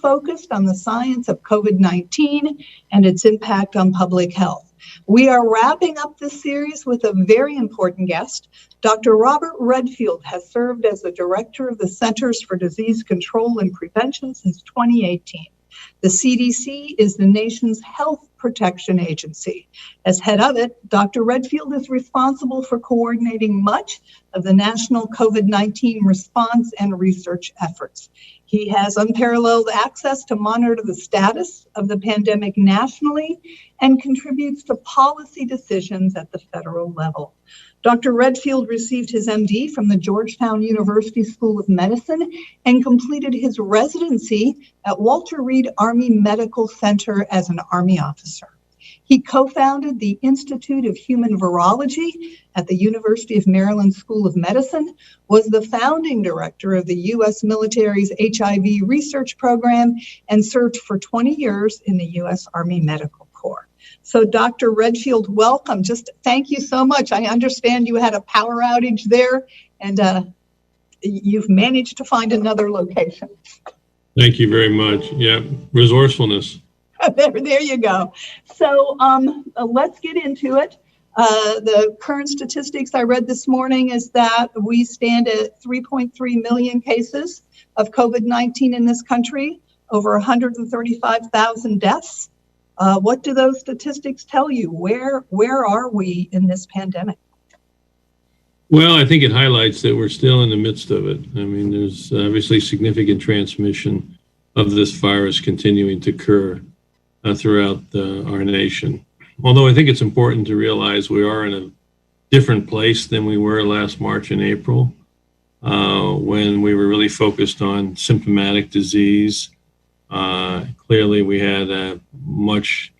focused on the science of COVID-19 and its impact on public health. We are wrapping up this series with a very important guest. Dr. Robert Redfield has served as the director of the Centers for Disease Control and Prevention since 2018. The CDC is the nation's health protection agency. As head of it, Dr. Redfield is responsible for coordinating much of the national COVID-19 response and research efforts. He has unparalleled access to monitor the status of the pandemic nationally and contributes to policy decisions at the federal level. Dr. Redfield received his MD from the Georgetown University School of Medicine and completed his residency at Walter Reed Army Medical Center as an Army officer. He co-founded the Institute of Human Virology at the University of Maryland School of Medicine, was the founding director of the U.S. military's HIV research program, and served for 20 years in the U.S. Army Medical Corps. So Dr. Redfield, welcome. Just thank you so much. I understand you had a power outage there, and you've managed to find another location. Thank you very much. Yeah, resourcefulness. There you go. So let's get into it. The current statistics I read this morning is that we stand at 3.3 million cases of COVID-19 in this country, over 135,000 deaths. What do those statistics tell you? Where are we in this pandemic? Well, I think it highlights that we're still in the midst of it. I mean, there's obviously significant transmission of this virus continuing to occur throughout our nation. Although I think it's important to realize we are in a different place than we were last March and April, when we were really focused on symptomatic disease. Clearly, we had a much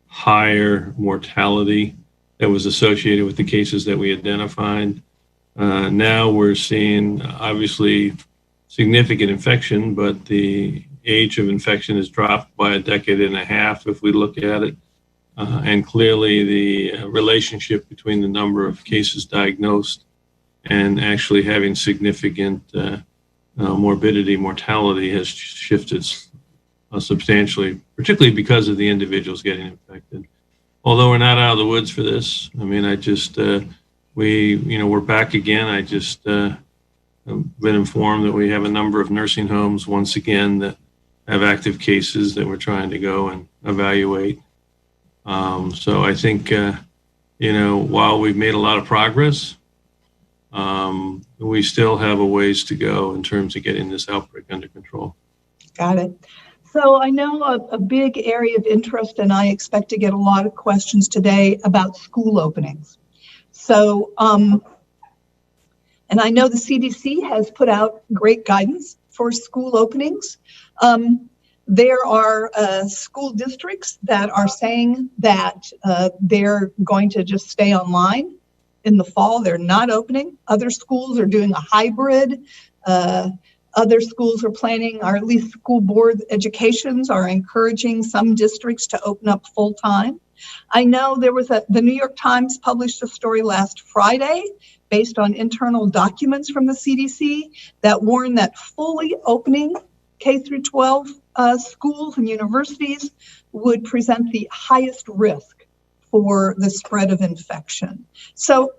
higher mortality that was associated with the cases that we identified. Now we're seeing obviously significant infection, but the age of infection has dropped by a decade and a half if we look at it. And clearly the relationship between the number of cases diagnosed and actually having significant morbidity, mortality has shifted substantially, particularly because of the individuals getting infected. Although we're not out of the woods for this, I mean, we're back again. I just been informed that we have a number of nursing homes once again that have active cases that we're trying to go and evaluate. So I think, while we've made a lot of progress, we still have a ways to go in terms of getting this outbreak under control. Got it. So I know a big area of interest, and I expect to get a lot of questions today about school openings. So, and I know the CDC has put out great guidance for school openings. There are school districts that are saying that they're going to just stay online in the fall. They're not opening. Other schools are doing a hybrid. Other schools are planning, or at least school board educations are encouraging some districts to open up full time. I know there was the New York Times published a story last Friday based on internal documents from the CDC that warned that fully opening K through 12 schools and universities would present the highest risk for the spread of infection. So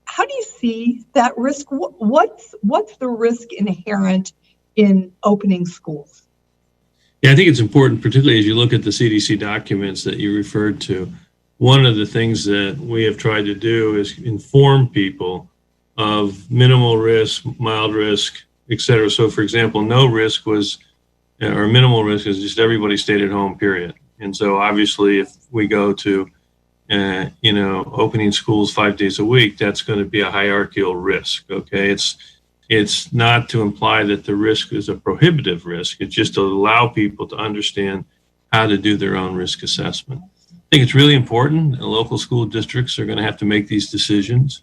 how do you see that risk? What's the risk inherent in opening schools? Yeah, I think it's important, particularly as you look at the CDC documents that you referred to. One of the things that we have tried to do is inform people of minimal risk, mild risk, et cetera. So, for example, no risk was, or minimal risk is just everybody stayed at home, period. And so obviously if we go to, opening schools 5 days a week, that's going to be a hierarchical risk, okay? It's not to imply that the risk is a prohibitive risk. It's just to allow people to understand how to do their own risk assessment. I think it's really important, and local school districts are going to have to make these decisions.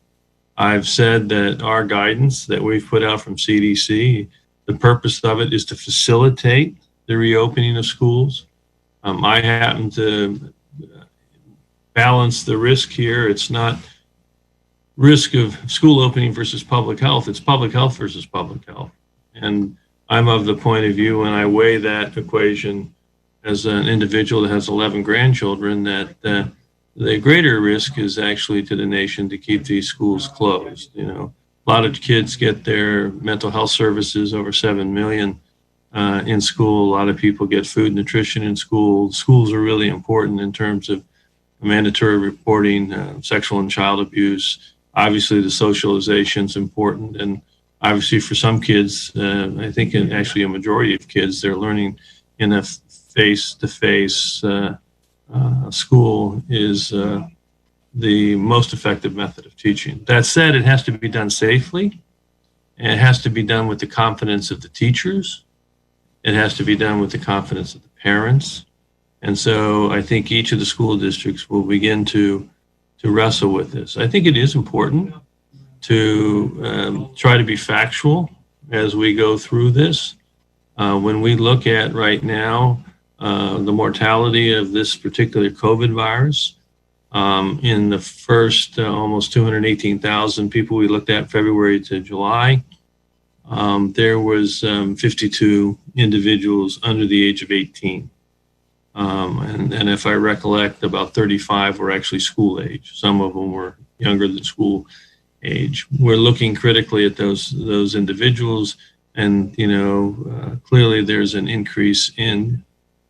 I've said that our guidance that we've put out from CDC, the purpose of it is to facilitate the reopening of schools. I happen to balance the risk here. It's not risk of school opening versus public health. It's public health versus public health. And I'm of the point of view when I weigh that equation as an individual that has 11 grandchildren that the greater risk is actually to the nation to keep these schools closed. You know, a lot of kids get their mental health services, over 7 million in school. A lot of people get food nutrition in school. Schools are really important in terms of mandatory reporting, sexual and child abuse. Obviously, the socialization is important. And obviously, for some kids, I think actually a majority of kids, they're learning in a face-to-face school is the most effective method of teaching. That said, it has to be done safely, and it has to be done with the confidence of the teachers. It has to be done with the confidence of the parents. And so I think each of the school districts will begin to wrestle with this. I think it is important to try to be factual as we go through this. When we look at right now, the mortality of this particular COVID virus, in the first almost 218,000 people we looked at February to July, there was 52 individuals under the age of 18. And if I recollect, about 35 were actually school age. Some of them were younger than school age. We're looking critically at those individuals, and clearly there's an increase in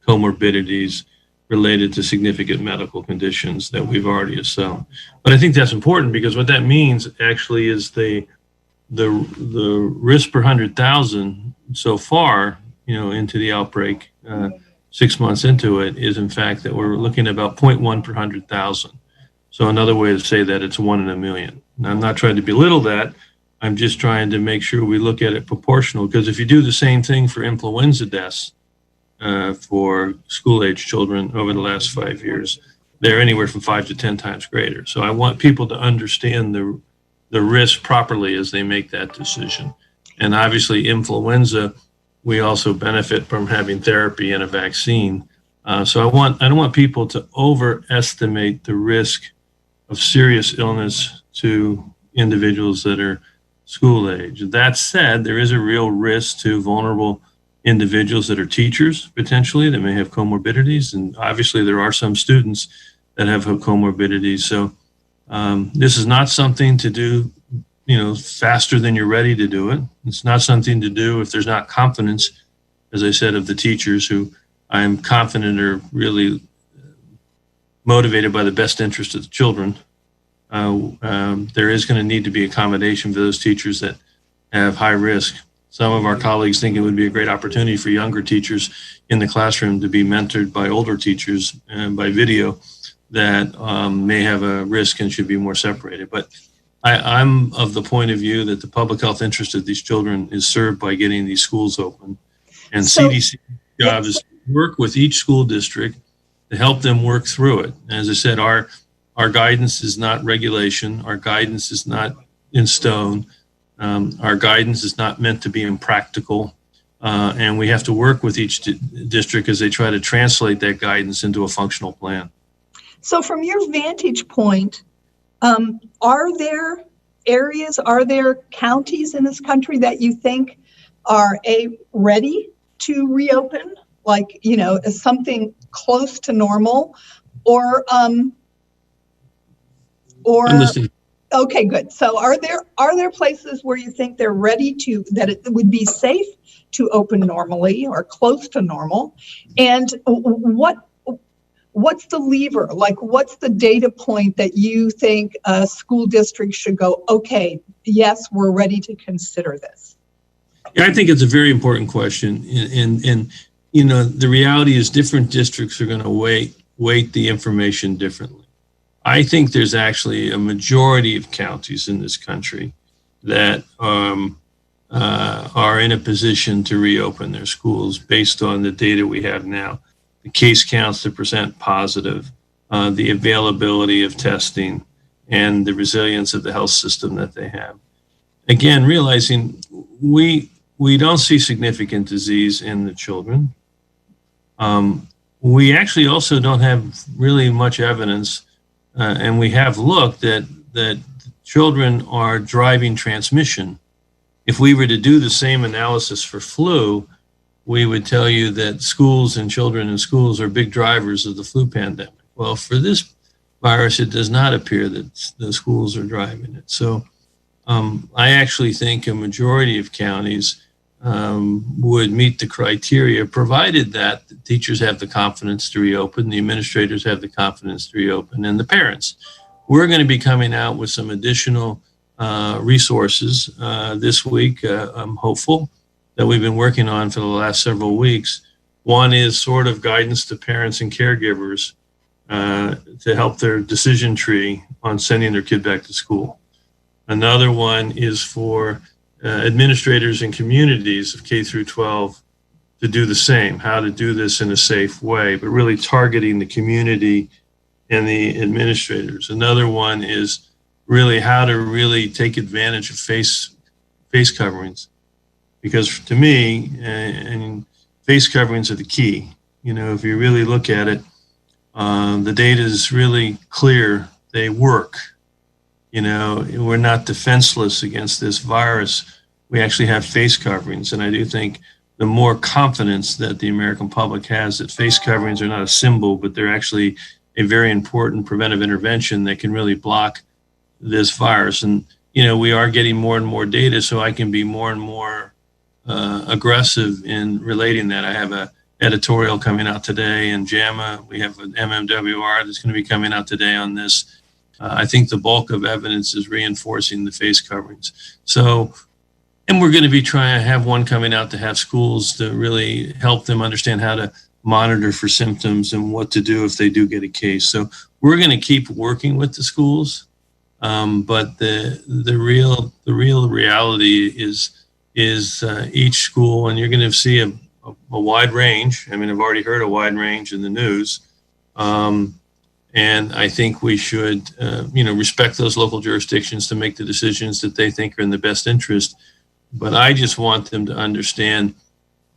comorbidities related to significant medical conditions that we've already assessed. But I think that's important, because what that means actually is the risk per 100,000 so far, into the outbreak, 6 months into it, is in fact that we're looking at about 0.1 per 100,000. So another way to say that, it's 1 in a million. Now, I'm not trying to belittle that. I'm just trying to make sure we look at it proportional, because if you do the same thing for influenza deaths for school-age children over the last 5 years, they're anywhere from 5 to 10 times greater. So I want people to understand the risk properly as they make that decision. And obviously, influenza, we also benefit from having therapy and a vaccine. So I don't want people to overestimate the risk of serious illness to individuals that are school age. That said, there is a real risk to vulnerable individuals that are teachers, potentially, that may have comorbidities. And obviously, there are some students that have comorbidities. So this is not something to do faster than you're ready to do it. It's not something to do if there's not confidence, as I said, of the teachers, who I'm confident are really motivated by the best interest of the children. There is going to need to be accommodation for those teachers that have high risk. Some of our colleagues think it would be a great opportunity for younger teachers in the classroom to be mentored by older teachers and by video that may have a risk and should be more separated. But I'm of the point of view that the public health interest of these children is served by getting these schools open. And CDC's job is to work with each school district to help them work through it. As I said, our guidance is not regulation. Our guidance is not in stone. Our guidance is not meant to be impractical. And we have to work with each district as they try to translate that guidance into a functional plan. So from your vantage point, are there areas, are there counties in this country that you think are ready to reopen, like, as something close to normal, or okay, good. So are there places where you think they're ready to, that it would be safe to open normally or close to normal? And what's the lever? Like, what's the data point that you think a school district should go, okay, yes, we're ready to consider this? Yeah, I think it's a very important question. And the reality is different districts are going to weight the information differently. I think there's actually a majority of counties in this country that are in a position to reopen their schools based on the data we have now. The case counts that present positive, the availability of testing, and the resilience of the health system that they have. Again, realizing we don't see significant disease in the children. We actually also don't have really much evidence, and we have looked that children are driving transmission if we were to do the same analysis for flu, we would tell you that schools and children in schools are big drivers of the flu pandemic. Well, for this virus, it does not appear that the schools are driving it. So I actually think a majority of counties would meet the criteria, provided that the teachers have the confidence to reopen, the administrators have the confidence to reopen, and the parents. We're going to be coming out with some additional resources this week. I'm hopeful that we've been working on for the last several weeks. One is sort of guidance to parents and caregivers to help their decision tree on sending their kid back to school. Another one is for administrators and communities of K through 12 to do the same, how to do this in a safe way, but really targeting the community and the administrators. Another one is really how to really take advantage of face coverings. Because to me, and face coverings are the key. You know, if you really look at it, the data is really clear. They work. You know, we're not defenseless against this virus. We actually have face coverings. And I do think the more confidence that the American public has that face coverings are not a symbol, but they're actually a very important preventive intervention that can really block this virus. And, you know, we are getting more and more data, so I can be more and more aggressive in relating that. I have a editorial coming out today in JAMA. We have an MMWR that's going to be coming out today on this. I think the bulk of evidence is reinforcing the face coverings. So, and we're going to be trying to have one coming out to have schools to really help them understand how to monitor for symptoms and what to do if they do get a case. So we're going to keep working with the schools, but the real reality is each school, and you're going to see a wide range. I mean, I've already heard a wide range in the news. And I think we should, respect those local jurisdictions to make the decisions that they think are in the best interest. But I just want them to understand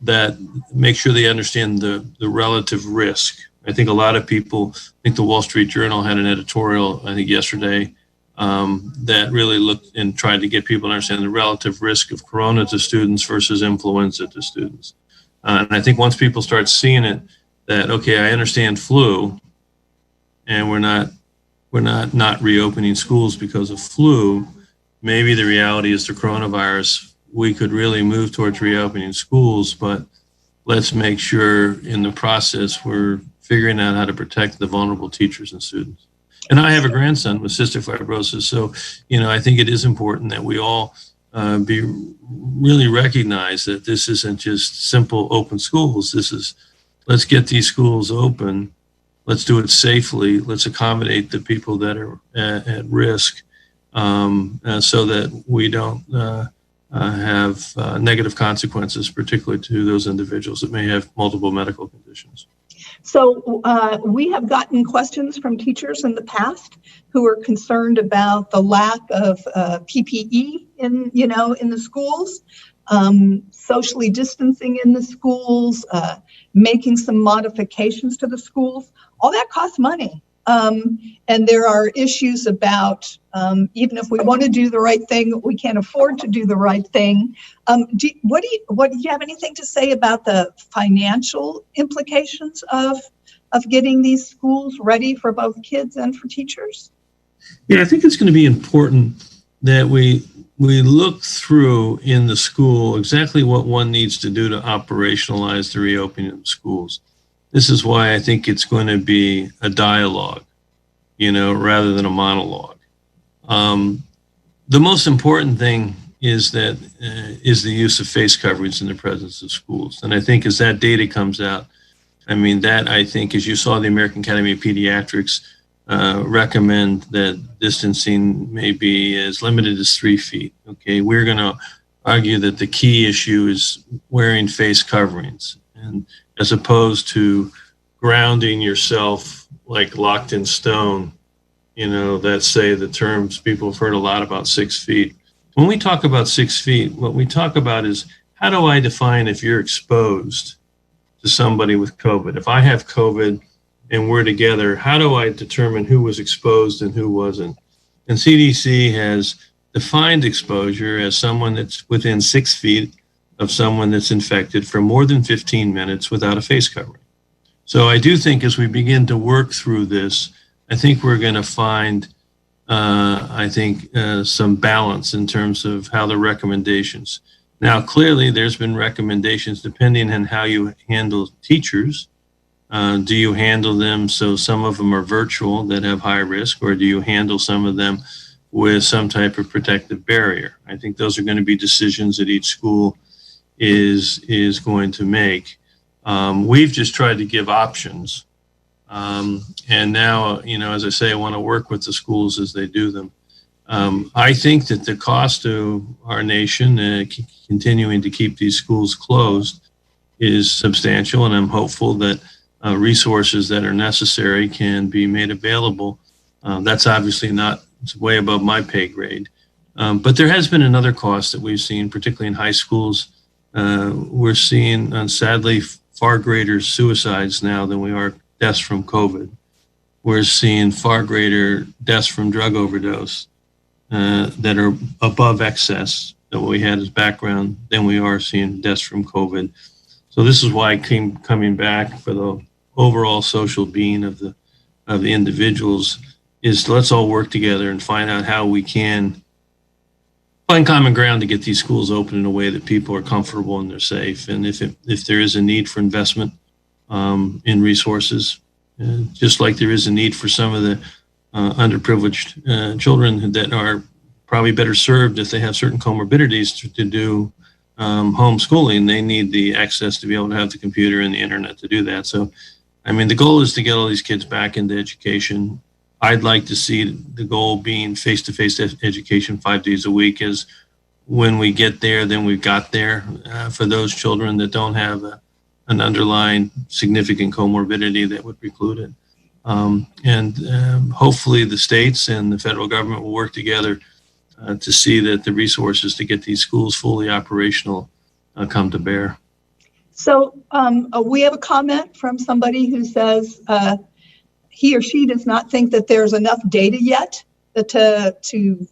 that, make sure they understand the relative risk. I think a lot of people, I think the Wall Street Journal had an editorial, I think yesterday, that really looked and tried to get people to understand the relative risk of corona to students versus influenza to students. And I think once people start seeing it, that, okay, I understand flu, and we're not reopening schools because of flu, maybe the reality is the coronavirus. We could really move towards reopening schools, but let's make sure in the process we're figuring out how to protect the vulnerable teachers and students. And I have a grandson with cystic fibrosis, so I think it is important that we all really recognize that this isn't just simple open schools. This is, let's get these schools open. Let's do it safely. Let's accommodate the people that are at risk, so that we don't have negative consequences, particularly to those individuals that may have multiple medical conditions. So we have gotten questions from teachers in the past who are concerned about the lack of PPE in the schools, socially distancing in the schools, making some modifications to the schools. All that costs money. And there are issues about, even if we want to do the right thing, we can't afford to do the right thing. Do you have anything to say about the financial implications of getting these schools ready for both kids and for teachers? Yeah, I think it's going to be important that we look through in the school exactly what one needs to do to operationalize the reopening of schools. This is why I think it's going to be a dialogue, rather than a monologue. The most important thing is the use of face coverings in the presence of schools. And I think as that data comes out, I think, as you saw, the American Academy of Pediatrics recommend that distancing may be as limited as 3 feet. Okay, we're going to argue that the key issue is wearing face coverings, and as opposed to grounding yourself like locked in stone, that say the terms people have heard a lot about 6 feet. When we talk about 6 feet, what we talk about is, how do I define if you're exposed to somebody with COVID? If I have COVID and we're together, how do I determine who was exposed and who wasn't? And CDC has defined exposure as someone that's within 6 feet of someone that's infected for more than 15 minutes without a face covering. So I do think as we begin to work through this, I think we're going to find, some balance in terms of how the recommendations. Now, clearly, there's been recommendations depending on how you handle teachers. Do you handle them so some of them are virtual that have high risk, or do you handle some of them with some type of protective barrier? I think those are going to be decisions that each school is going to make. We've just tried to give options. And now, as I say, I want to work with the schools as they do them. I think that the cost to our nation continuing to keep these schools closed is substantial, and I'm hopeful that resources that are necessary can be made available. That's obviously it's way above my pay grade. But there has been another cost that we've seen, particularly in high schools. We're seeing, sadly, far greater suicides now than we are deaths from COVID. We're seeing far greater deaths from drug overdose that are above excess that what we had as background than we are seeing deaths from COVID. So this is why I keep coming back for the overall social being of the individuals is let's all work together and find out how we can find common ground to get these schools open in a way that people are comfortable and they're safe. And if there is a need for investment in resources, just like there is a need for some of the underprivileged children that are probably better served if they have certain comorbidities to do homeschooling, they need the access to be able to have the computer and the internet to do that. So, I mean, the goal is to get all these kids back into education. I'd like to see the goal being face-to-face education 5 days a week. Is when we get there, then we've got there for those children that don't have an underlying significant comorbidity that would preclude it. Hopefully the states and the federal government will work together to see that the resources to get these schools fully operational come to bear. So we have a comment from somebody who says he or she does not think that there's enough data yet to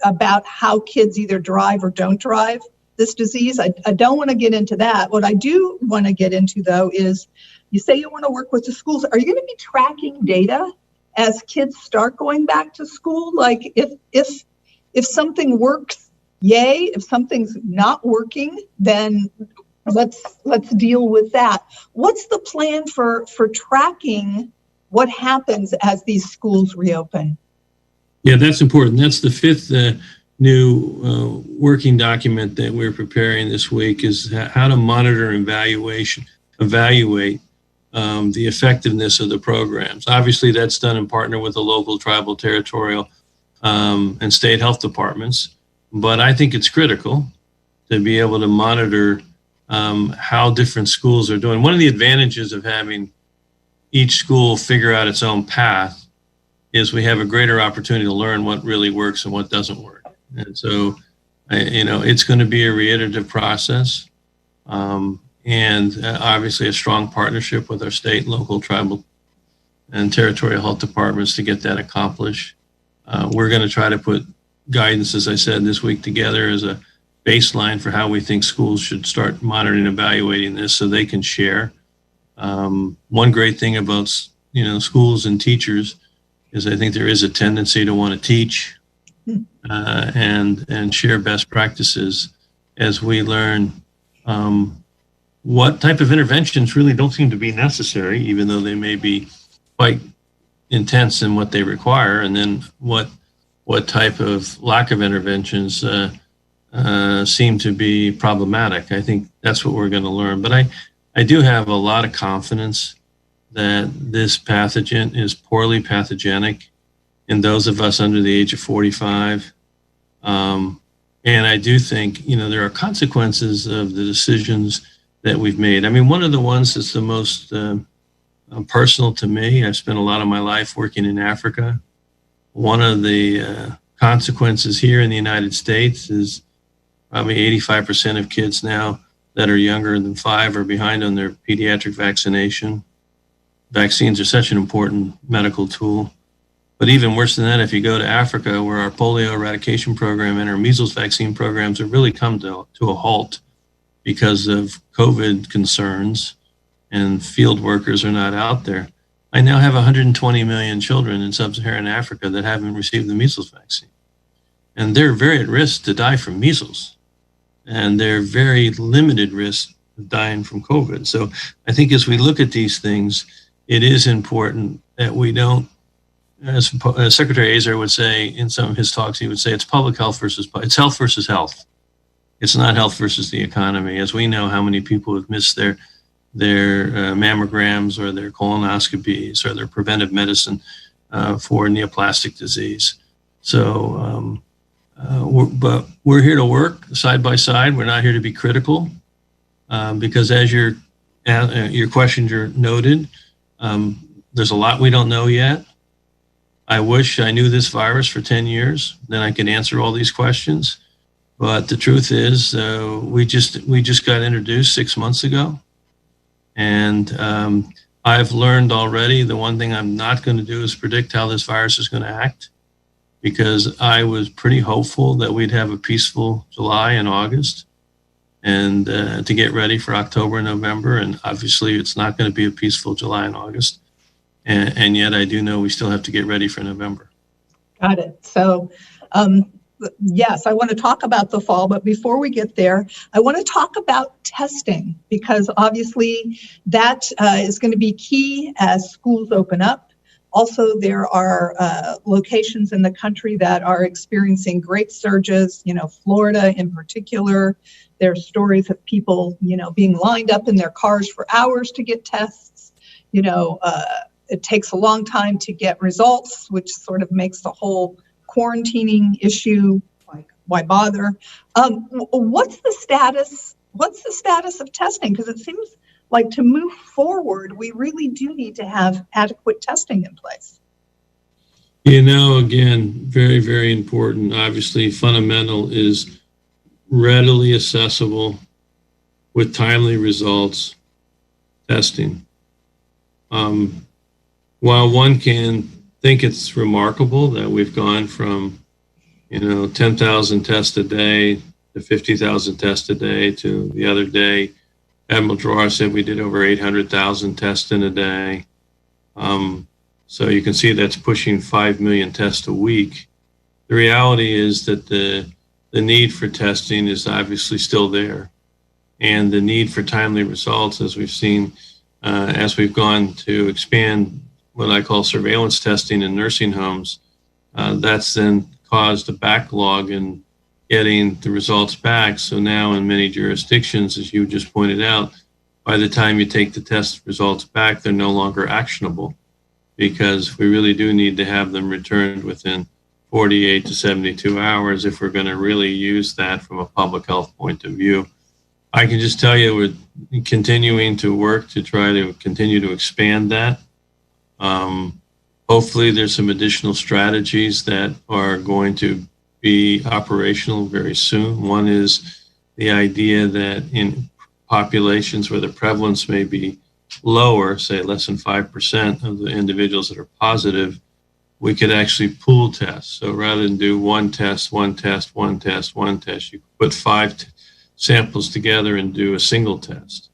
about how kids either drive or don't drive this disease. I don't want to get into that. What I do want to get into, though, is you say you want to work with the schools. Are you going to be tracking data as kids start going back to school? Like if something works, yay. If something's not working, then let's deal with that. What's the plan for tracking what happens as these schools reopen? Yeah, that's important. That's the fifth new working document that we're preparing this week is how to monitor and evaluate the effectiveness of the programs. Obviously, that's done in partner with the local, tribal, territorial, and state health departments. But I think it's critical to be able to monitor how different schools are doing. One of the advantages of having each school figure out its own path is we have a greater opportunity to learn what really works and what doesn't work. And so, it's going to be a reiterative process and obviously a strong partnership with our state, local, tribal, and territorial health departments to get that accomplished. We're going to try to put guidance, as I said, this week together as a baseline for how we think schools should start monitoring and evaluating this so they can share. One great thing about, schools and teachers is I think there is a tendency to want to teach and share best practices as we learn what type of interventions really don't seem to be necessary, even though they may be quite intense in what they require, and then what type of lack of interventions seem to be problematic. I think that's what we're going to learn. But I do have a lot of confidence that this pathogen is poorly pathogenic in those of us under the age of 45. And I do think, there are consequences of the decisions that we've made. I mean, one of the ones that's the most personal to me, I've spent a lot of my life working in Africa. One of the consequences here in the United States is probably 85% of kids now that are younger than 5 are behind on their pediatric vaccination. Vaccines are such an important medical tool. But even worse than that, if you go to Africa, where our polio eradication program and our measles vaccine programs have really come to a halt because of COVID concerns and field workers are not out there. I now have 120 million children in sub-Saharan Africa that haven't received the measles vaccine. And they're very at risk to die from measles. And they're very limited risk of dying from COVID. So I think as we look at these things, it is important that we don't, as Secretary Azar would say in some of his talks, he would say it's public health it's health versus health. It's not health versus the economy. As we know how many people have missed their mammograms or their colonoscopies or their preventive medicine for neoplastic disease. So, but we're here to work side by side. We're not here to be critical because as your questions are noted, there's a lot we don't know yet. I wish I knew this virus for 10 years, then I could answer all these questions. But the truth is, we just got introduced 6 months ago. And I've learned already the one thing I'm not going to do is predict how this virus is going to act, because I was pretty hopeful that we'd have a peaceful July and August and to get ready for October and November. And obviously it's not going to be a peaceful July and August. And yet I do know we still have to get ready for November. Got it. So, yes, I want to talk about the fall, but before we get there, I want to talk about testing, because obviously that is going to be key as schools open up. Also, there are locations in the country that are experiencing great surges, Florida in particular. There are stories of people, being lined up in their cars for hours to get tests. It takes a long time to get results, which sort of makes the whole quarantining issue, like, why bother? What's the status of testing? Because it seems like to move forward, we really do need to have adequate testing in place. Again, very, very important. Obviously, fundamental is readily accessible with timely results testing. While one can think it's remarkable that we've gone from 10,000 tests a day to 50,000 tests a day to the other day, Admiral Giroir said we did over 800,000 tests in a day. So you can see that's pushing 5 million tests a week. The reality is that the need for testing is obviously still there, and the need for timely results, as we've seen, as we've gone to expand what I call surveillance testing in nursing homes, that's then caused a backlog in getting the results back. So now in many jurisdictions, as you just pointed out, by the time you take the test results back, they're no longer actionable, because we really do need to have them returned within 48 to 72 hours if we're going to really use that from a public health point of view. I can just tell you we're continuing to work to try to continue to expand that. Hopefully there's some additional strategies that are going to be operational very soon. One is the idea that in populations where the prevalence may be lower, say less than 5% of the individuals that are positive, we could actually pool tests. So rather than do one test, you could put 5 samples together and do a single test.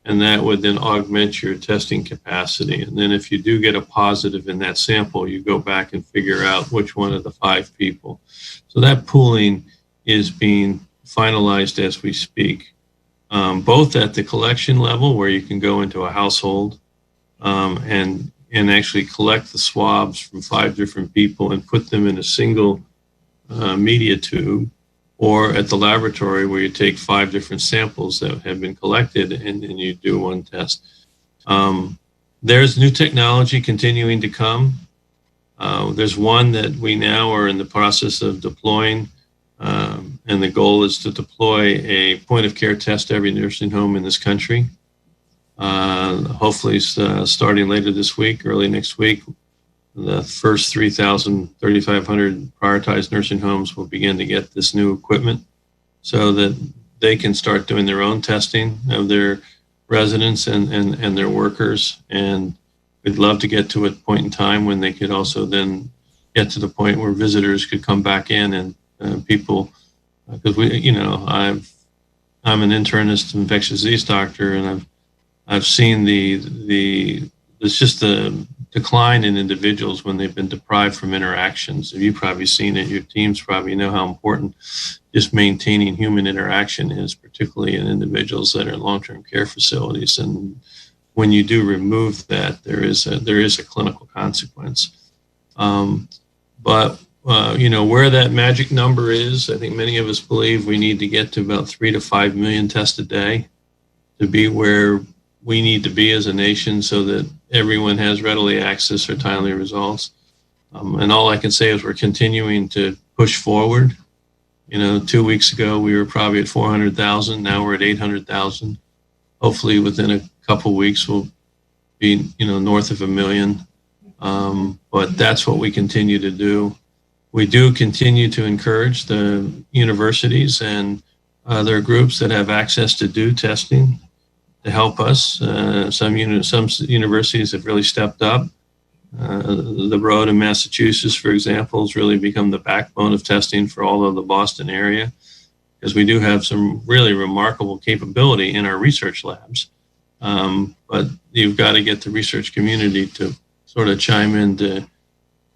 And that would then augment your testing capacity. And then if you do get a positive in that sample, you go back and figure out which one of the 5 people. So that pooling is being finalized as we speak, both at the collection level, where you can go into a household and actually collect the swabs from 5 different people and put them in a single media tube, or at the laboratory where you take 5 different samples that have been collected and you do one test. There's new technology continuing to come. There's one that we now are in the process of deploying, and the goal is to deploy a point of care test to every nursing home in this country. Hopefully starting later this week, early next week, the first 3,500 prioritized nursing homes will begin to get this new equipment so that they can start doing their own testing of their residents and their workers. And we'd love to get to a point in time when they could also then get to the point where visitors could come back in and people, because I'm an internist, infectious disease doctor, and I've seen it's just the decline in individuals when they've been deprived from interactions. You've probably seen it. Your teams probably know how important just maintaining human interaction is, particularly in individuals that are in long-term care facilities. And when you do remove that, there is a clinical consequence. But where that magic number is, I think many of us believe we need to get to about 3 to 5 million tests a day to be where we need to be as a nation, so that everyone has readily access or timely results. And all I can say is we're continuing to push forward. 2 weeks ago, we were probably at 400,000. Now we're at 800,000. Hopefully within a couple weeks, we'll be, north of 1 million. But that's what we continue to do. We do continue to encourage the universities and other groups that have access to do testing to help us. Some universities have really stepped up. The Broad in Massachusetts, for example, has really become the backbone of testing for all of the Boston area, because we do have some really remarkable capability in our research labs. But you've got to get the research community to sort of chime in to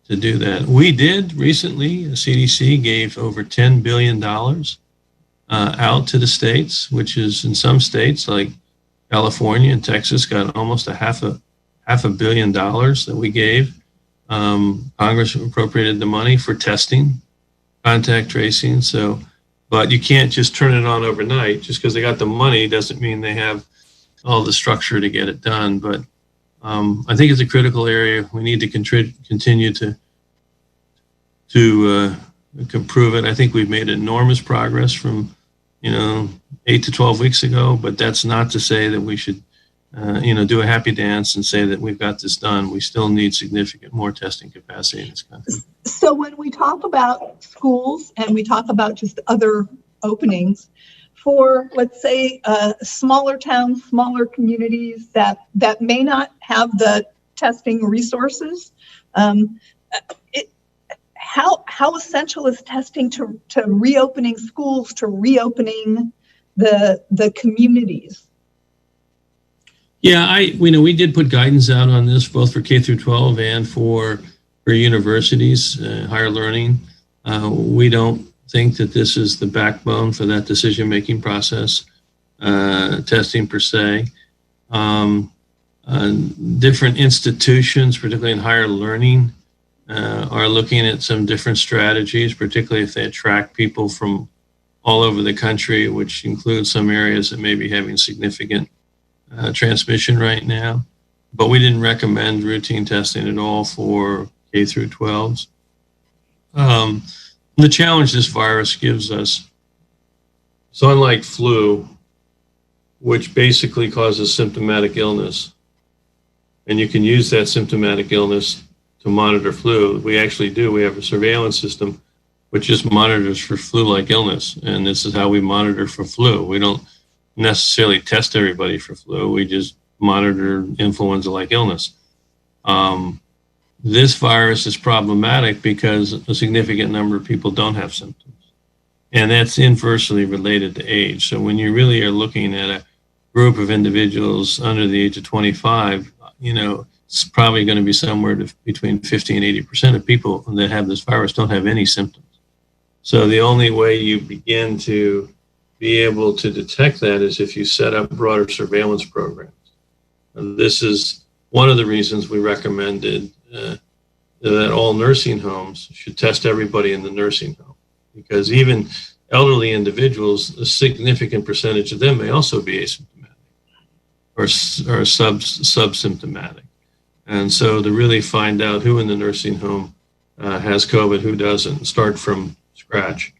do that. We did recently, the CDC gave over $10 billion out to the states, which is in some states like California and Texas got almost a half a billion dollars that we gave. Congress appropriated the money for testing, contact tracing. But you can't just turn it on overnight. Just because they got the money doesn't mean they have all the structure to get it done. But I think it's a critical area. We need to continue to improve it. I think we've made enormous progress from 8 to 12 weeks ago, but that's not to say that we should do a happy dance and say that we've got this done. We still need significant more testing capacity in this country. So when we talk about schools and we talk about just other openings for, let's say, smaller towns, smaller communities that may not have the testing resources, how essential is testing to reopening schools, to reopening the communities? Yeah, we did put guidance out on this both for K through 12 and for universities, higher learning. We don't think that this is the backbone for that decision-making process, testing per se. Different institutions, particularly in higher learning, are looking at some different strategies, particularly if they attract people from all over the country, which includes some areas that may be having significant transmission right now. But we didn't recommend routine testing at all for K through 12s. The challenge this virus gives us, so unlike flu, which basically causes symptomatic illness, and you can use that symptomatic illness to monitor flu, we actually do. We have a surveillance system which just monitors for flu-like illness, and this is how we monitor for flu. We don't necessarily test everybody for flu. We just monitor influenza-like illness. This virus is problematic because a significant number of people don't have symptoms, and that's inversely related to age. So when you really are looking at a group of individuals under the age of 25, it's probably going to be somewhere between 50 and 80% of people that have this virus don't have any symptoms. So the only way you begin to be able to detect that is if you set up broader surveillance programs. And this is one of the reasons we recommended that all nursing homes should test everybody in the nursing home, because even elderly individuals, a significant percentage of them may also be asymptomatic or subsymptomatic. And so to really find out who in the nursing home has COVID, who doesn't, start from scratch.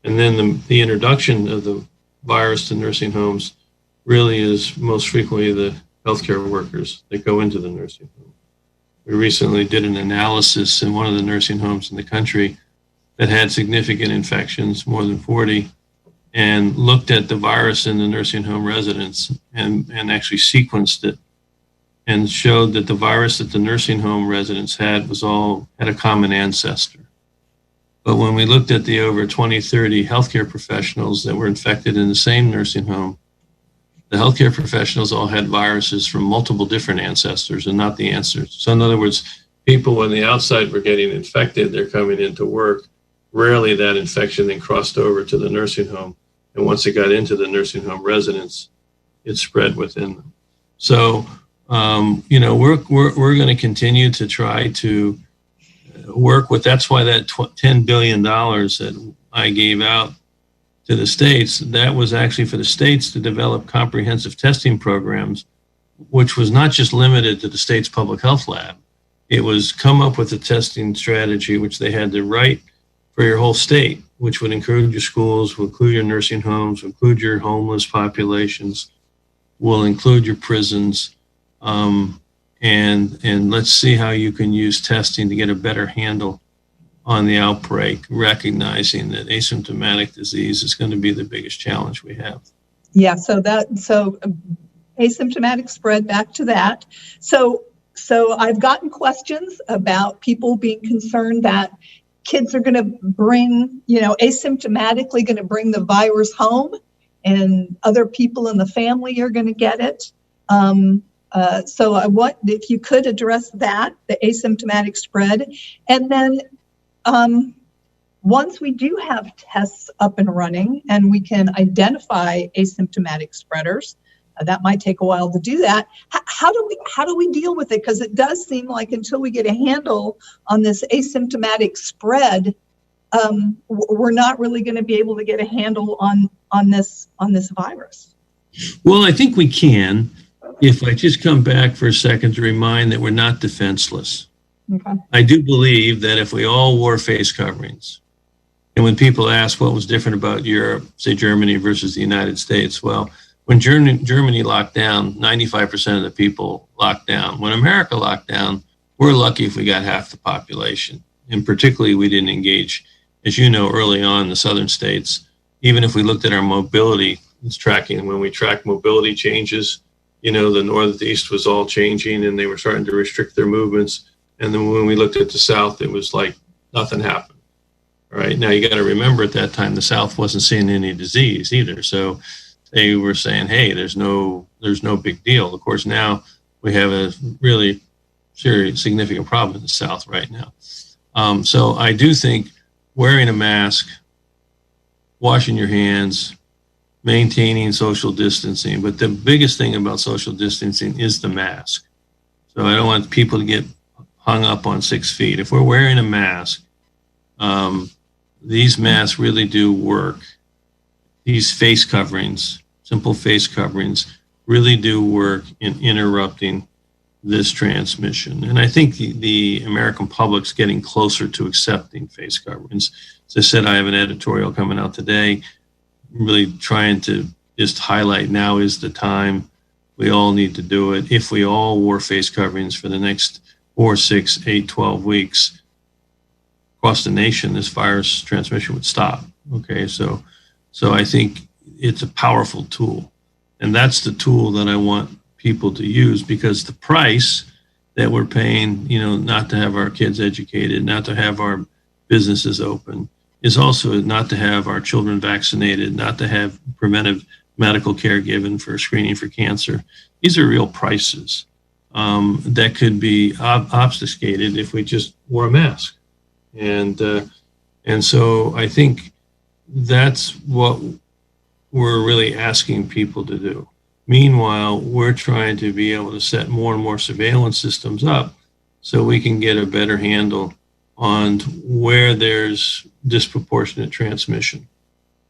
And then the introduction of the virus to nursing homes really is most frequently the healthcare workers that go into the nursing home. We recently did an analysis in one of the nursing homes in the country that had significant infections, more than 40, and looked at the virus in the nursing home residents and actually sequenced it and showed that the virus that the nursing home residents had had a common ancestor. But when we looked at the over 20, 30 healthcare professionals that were infected in the same nursing home, the healthcare professionals all had viruses from multiple different ancestors and not the answers. So in other words, people on the outside were getting infected, they're coming into work. Rarely that infection then crossed over to the nursing home. And once it got into the nursing home residents, it spread within them. So, we're going to continue to try to work with, that's why that $10 billion that I gave out to the states, that was actually for the states to develop comprehensive testing programs, which was not just limited to the state's public health lab. It was come up with a testing strategy, which they had to write for your whole state, which would include your schools, will include your nursing homes, will include your homeless populations, will include your prisons. And let's see how you can use testing to get a better handle on the outbreak, recognizing that asymptomatic disease is going to be the biggest challenge we have. Yeah, so asymptomatic spread, back to that. So I've gotten questions about people being concerned that kids are going to bring, asymptomatically going to bring the virus home and other people in the family are going to get it. So I want, if you could address that, the asymptomatic spread. And then once we do have tests up and running and we can identify asymptomatic spreaders, that might take a while to do that. How do we deal with it? Because it does seem like until we get a handle on this asymptomatic spread, we're not really going to be able to get a handle on this virus. Well, I think we can, if I just come back for a second to remind that we're not defenseless. Okay. I do believe that if we all wore face coverings, and when people ask what was different about Europe, say Germany versus the United States, well, when Germany locked down, 95% of the people locked down. When America locked down, we're lucky if we got half the population. And particularly, we didn't engage, as you know, early on in the southern states. Even if we looked at our mobility, it's tracking. When we track mobility changes, the Northeast was all changing and they were starting to restrict their movements. And then when we looked at the South, it was like nothing happened. All right. Now, you got to remember at that time, the South wasn't seeing any disease either. So they were saying, hey, there's no big deal. Of course, now we have a really serious, significant problem in the South right now. So I do think wearing a mask, washing your hands, maintaining social distancing. But the biggest thing about social distancing is the mask. So I don't want people to get hung up on 6 feet. If we're wearing a mask, these masks really do work. These face coverings, simple face coverings, really do work in interrupting this transmission. And I think the American public's getting closer to accepting face coverings. As I said, I have an editorial coming out today, really trying to just highlight now is the time. We all need to do it. If we all wore face coverings for the next 4, 6, 8, 12 weeks across the nation, this virus transmission would stop. Okay, so I think it's a powerful tool. And that's the tool that I want people to use, because the price that we're paying, not to have our kids educated, not to have our businesses open, is also not to have our children vaccinated, not to have preventive medical care given for screening for cancer. These are real prices that could be obfuscated if we just wore a mask. And so I think that's what we're really asking people to do. Meanwhile, we're trying to be able to set more and more surveillance systems up so we can get a better handle on where there's disproportionate transmission.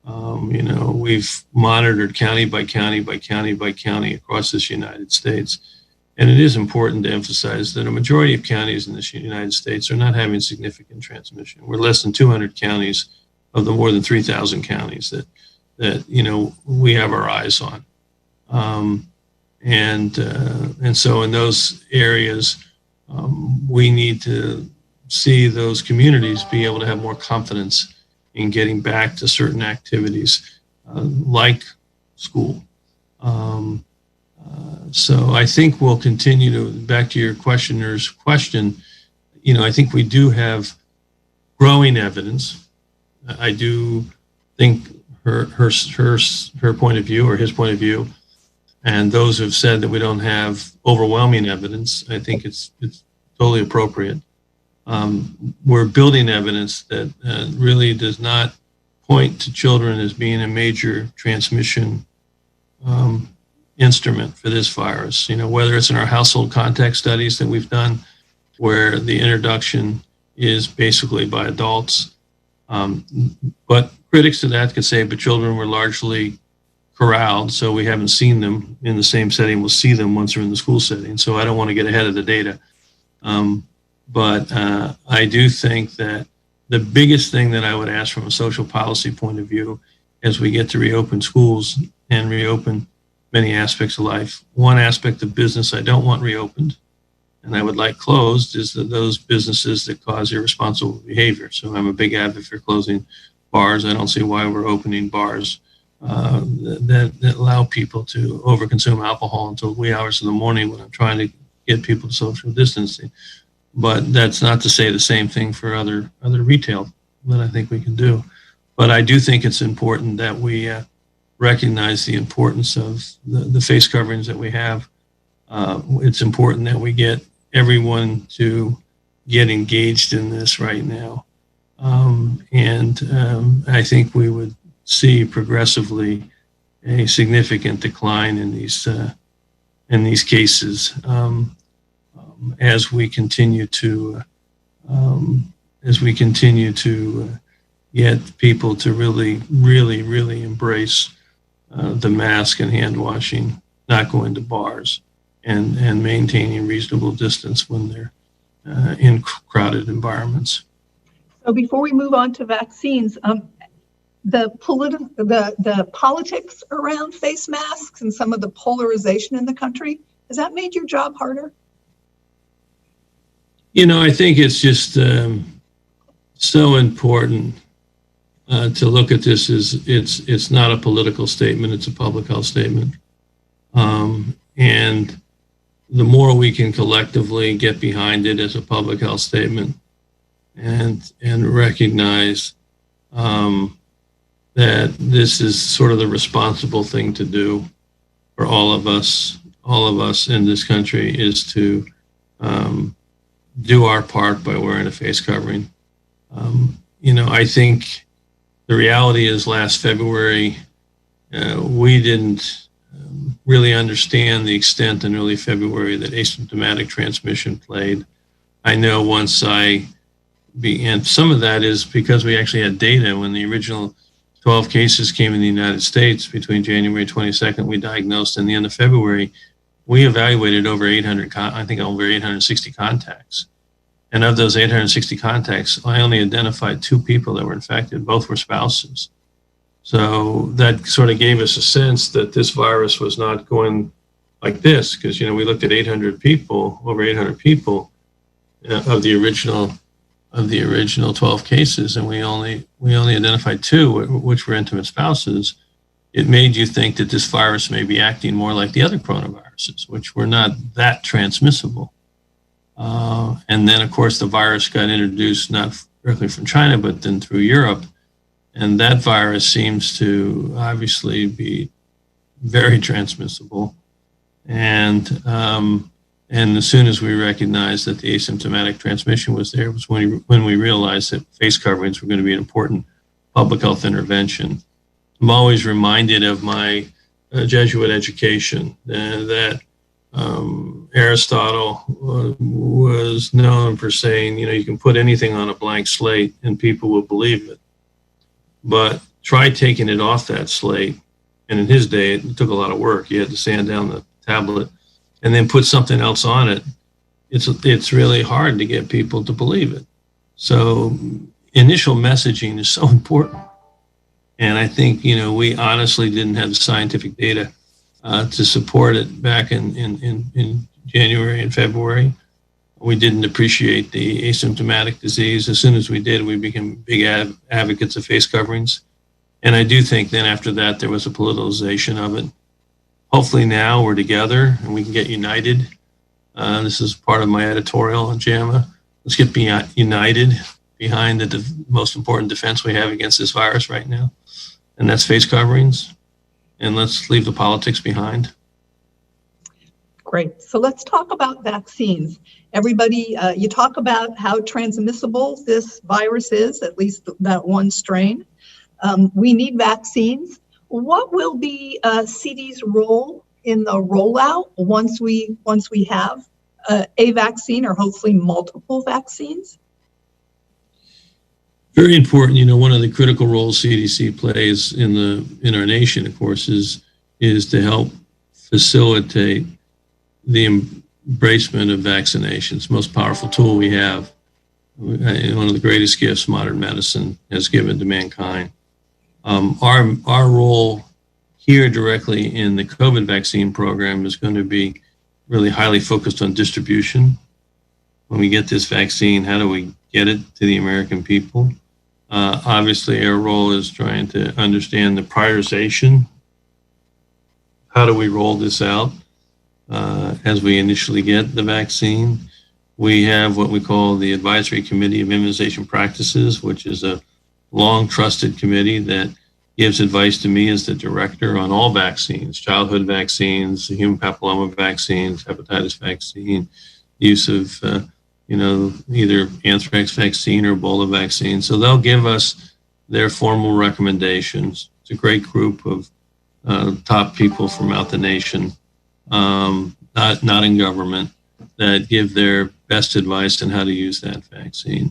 We've monitored county by county by county by county across this United States. And it is important to emphasize that a majority of counties in this United States are not having significant transmission. We're less than 200 counties of the more than 3,000 counties that we have our eyes on. And so in those areas, we need to see those communities be able to have more confidence in getting back to certain activities like school, So I think we'll continue to, back to your questioner's question, I think we do have growing evidence. I do think her point of view, or his point of view, and those who've said that we don't have overwhelming evidence, I think it's totally appropriate. We're building evidence that really does not point to children as being a major transmission instrument for this virus. Whether it's in our household contact studies that we've done, where the introduction is basically by adults. But critics to that could say, but children were largely corralled, so we haven't seen them in the same setting. We'll see them once they're in the school setting. So I don't want to get ahead of the data. But I do think that the biggest thing that I would ask from a social policy point of view as we get to reopen schools and reopen many aspects of life, one aspect of business I don't want reopened and I would like closed is that those businesses that cause irresponsible behavior. So I'm a big advocate for closing bars. I don't see why we're opening bars that allow people to overconsume alcohol until wee hours in the morning when I'm trying to get people to social distancing. But that's not to say the same thing for other retail that I think we can do. But I do think it's important that we recognize the importance of the face coverings that we have. It's important that we get everyone to get engaged in this right now. I think we would see progressively a significant decline in these cases as we continue to get people to really embrace the mask and hand washing, not going to bars, and maintaining reasonable distance when they're in crowded environments. So before we move on to vaccines, the politics around face masks and some of the polarization in the country, has that made your job harder? I think it's just so important to look at this as it's not a political statement, it's a public health statement. And the more we can collectively get behind it as a public health statement and recognize that this is sort of the responsible thing to do for all of us in this country is to do our part by wearing a face covering. I think the reality is last February, we didn't really understand the extent in early February that asymptomatic transmission played. I know once and some of that is because we actually had data when the original 12 cases came in the United States between January 22nd, we diagnosed, and the end of February, we evaluated over 860 contacts. And of those 860 contacts, I only identified 2 people that were infected. Both were spouses. So that sort of gave us a sense that this virus was not going like this, because, we looked at over 800 people of the original 12 cases, and we only identified 2, which were intimate spouses. It made you think that this virus may be acting more like the other coronaviruses, which were not that transmissible. And then, of course, the virus got introduced not directly from China, but then through Europe. And that virus seems to obviously be very transmissible. And as soon as we recognized that the asymptomatic transmission was there, was when we realized that face coverings were going to be an important public health intervention. I'm always reminded of my Jesuit education that Aristotle was known for saying, you can put anything on a blank slate and people will believe it. But try taking it off that slate. And in his day, it took a lot of work. You had to sand down the tablet and then put something else on it. It's really hard to get people to believe it. So initial messaging is so important. And I think, we honestly didn't have the scientific data to support it back in January and February. We didn't appreciate the asymptomatic disease. As soon as we did, we became big advocates of face coverings. And I do think then after that, there was a politicization of it. hopefully now we're together and we can get united. This is part of my editorial on JAMA. Let's get united behind the most important defense we have against this virus right now, and that's face coverings. And let's leave the politics behind. Great. So let's talk about vaccines. Everybody, you talk about how transmissible this virus is, at least that one strain. We need vaccines. What will be CD's role in the rollout once we have a vaccine, or hopefully multiple vaccines? Very important. You know, one of the critical roles CDC plays in our nation, of course, is to help facilitate the embracement of vaccinations. Most powerful tool we have, one of the greatest gifts modern medicine has given to mankind. Our role here directly in the COVID vaccine program is going to be really highly focused on distribution. When we get this vaccine, how do we get it to the American people? Obviously, our role is trying to understand the prioritization. How do we roll this out as we initially get the vaccine? We have what we call the Advisory Committee of Immunization Practices, which is a long trusted committee that gives advice to me as the director on all vaccines, childhood vaccines, human papilloma vaccines, hepatitis vaccine, use of either anthrax vaccine or Ebola vaccine. So they'll give us their formal recommendations. It's a great group of top people from out the nation, not in government, that give their best advice on how to use that vaccine.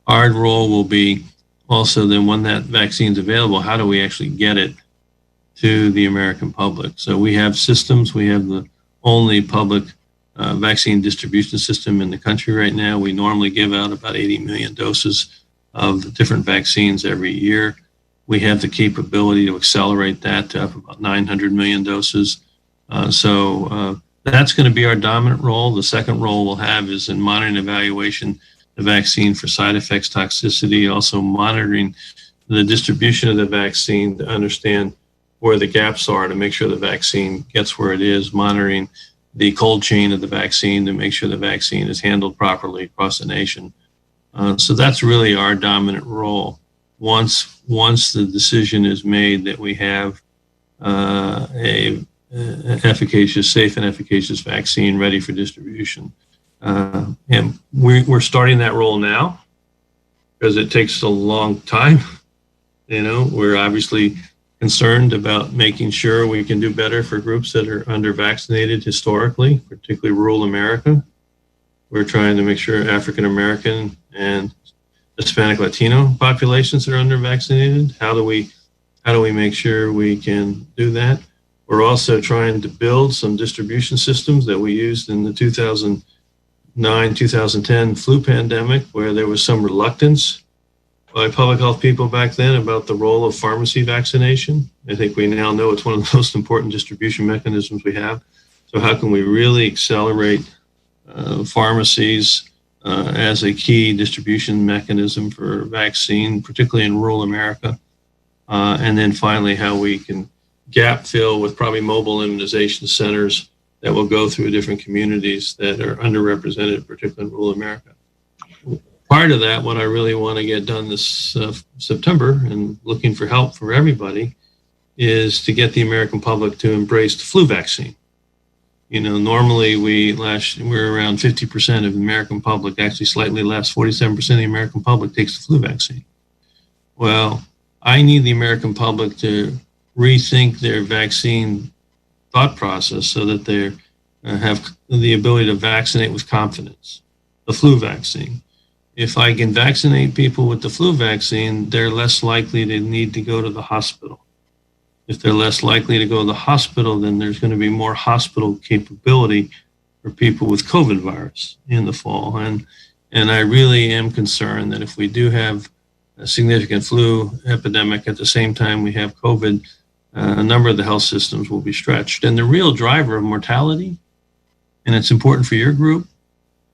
Our role will be also then, when that vaccine is available, how do we actually get it to the American public? So we have systems. We have the only public vaccine distribution system in the country right now. We normally give out about 80 million doses of different vaccines every year. We have the capability to accelerate that to up about 900 million doses. So that's going to be our dominant role. The second role we'll have is in monitoring and evaluation the vaccine for side effects, toxicity, also monitoring the distribution of the vaccine to understand where the gaps are to make sure the vaccine gets where it is, monitoring the cold chain of the vaccine to make sure the vaccine is handled properly across the nation. So that's really our dominant role. Once the decision is made that we have a efficacious, safe and efficacious vaccine ready for distribution. And we're starting that role now because it takes a long time. You know, we're obviously concerned about making sure we can do better for groups that are under-vaccinated historically, particularly rural America. We're trying to make sure African American and Hispanic Latino populations are under-vaccinated. How do we make sure we can do that? We're also trying to build some distribution systems that we used in the 2009-2010 flu pandemic, where there was some reluctance by public health people back then about the role of pharmacy vaccination. I think we now know it's one of the most important distribution mechanisms we have. So how can we really accelerate pharmacies as a key distribution mechanism for vaccine, particularly in rural America? And then finally, how we can gap fill with probably mobile immunization centers that will go through different communities that are underrepresented, particularly in rural America. Part of that, what I really want to get done this September, and looking for help for everybody, is to get the American public to embrace the flu vaccine. You know, normally we're around 50% of the American public, actually slightly less, 47% of the American public takes the flu vaccine. Well, I need the American public to rethink their vaccine thought process so that they have the ability to vaccinate with confidence. The flu vaccine. If I can vaccinate people with the flu vaccine, they're less likely to need to go to the hospital. If they're less likely to go to the hospital, then there's going to be more hospital capability for people with COVID virus in the fall. And I really am concerned that if we do have a significant flu epidemic at the same time we have COVID, a number of the health systems will be stretched. And the real driver of mortality, and it's important for your group,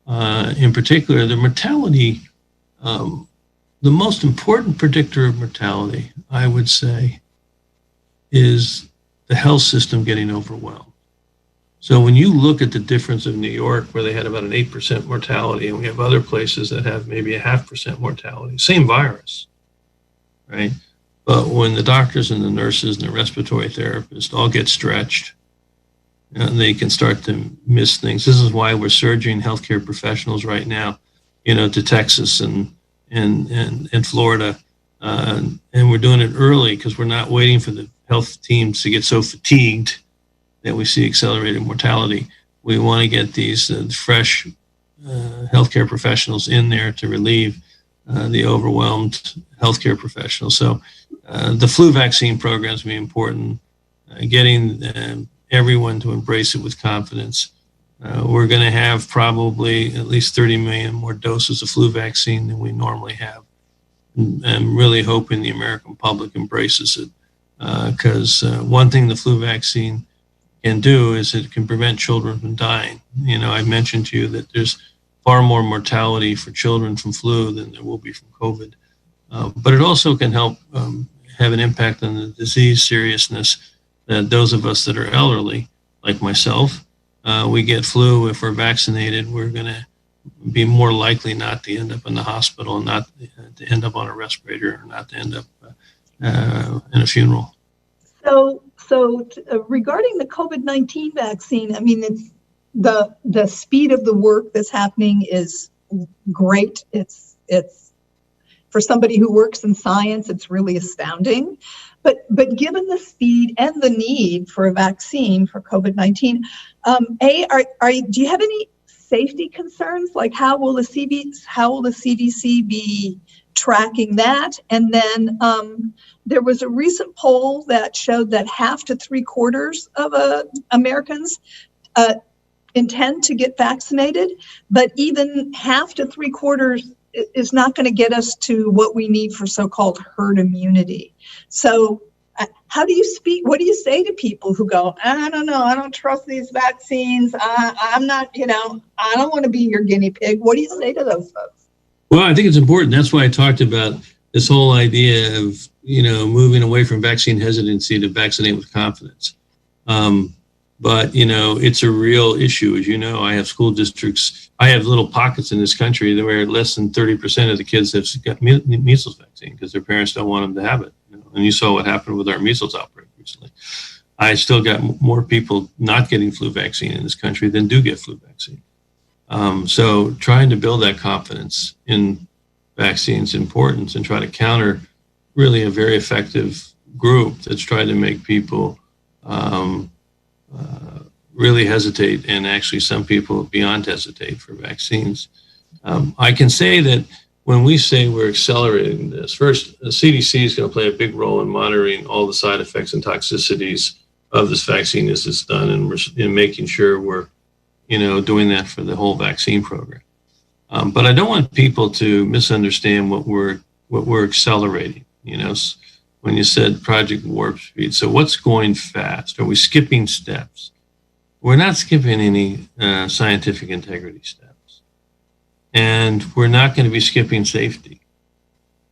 in particular, the mortality, the most important predictor of mortality, I would say, is the health system getting overwhelmed. So when you look at the difference of New York, where they had about an 8% mortality, and we have other places that have maybe a 0.5% mortality, same virus, right? But when the doctors and the nurses and the respiratory therapists all get stretched, and they can start to miss things. This is why we're surging healthcare professionals right now, to Texas and Florida, and we're doing it early because we're not waiting for the health teams to get so fatigued that we see accelerated mortality. We want to get these fresh healthcare professionals in there to relieve the overwhelmed healthcare professionals. So the flu vaccine program is going to be important. Getting everyone to embrace it with confidence. We're going to have probably at least 30 million more doses of flu vaccine than we normally have. And I'm really hoping the American public embraces it, because one thing the flu vaccine can do is it can prevent children from dying. I mentioned to you that there's far more mortality for children from flu than there will be from COVID. But it also can help have an impact on the disease seriousness, that those of us that are elderly, like myself, we get flu. If we're vaccinated, we're going to be more likely not to end up in the hospital, and not to end up on a respirator, or not to end up in a funeral. So regarding the COVID-19 vaccine, I mean, it's the speed of the work that's happening is great. It's for somebody who works in science, it's really astounding. But given the speed and the need for a vaccine for COVID-19, do you have any safety concerns? Like how will the CDC be tracking that? And then there was a recent poll that showed that 1/2 to 3/4 of Americans intend to get vaccinated, but even 1/2 to 3/4 is not going to get us to what we need for so-called herd immunity. So what do you say to people who go, I don't know, I don't trust these vaccines, I'm not, I don't want to be your guinea pig? What do you say to those folks? Well, I think it's important. That's why I talked about this whole idea of, moving away from vaccine hesitancy to vaccinate with confidence. But, it's a real issue. As you know, I have school districts. I have little pockets in this country where less than 30% of the kids have got measles vaccine because their parents don't want them to have it. And you saw what happened with our measles outbreak recently. I still got more people not getting flu vaccine in this country than do get flu vaccine. So trying to build that confidence in vaccines is important, and try to counter really a very effective group that's trying to make people really hesitate, and actually some people beyond hesitate for vaccines. I can say that when we say we're accelerating this, first, the CDC is going to play a big role in monitoring all the side effects and toxicities of this vaccine as it's done, and we're making sure we're, doing that for the whole vaccine program. But I don't want people to misunderstand what we're accelerating. When you said Project Warp Speed, so what's going fast? Are we skipping steps? We're not skipping any scientific integrity steps. And we're not going to be skipping safety.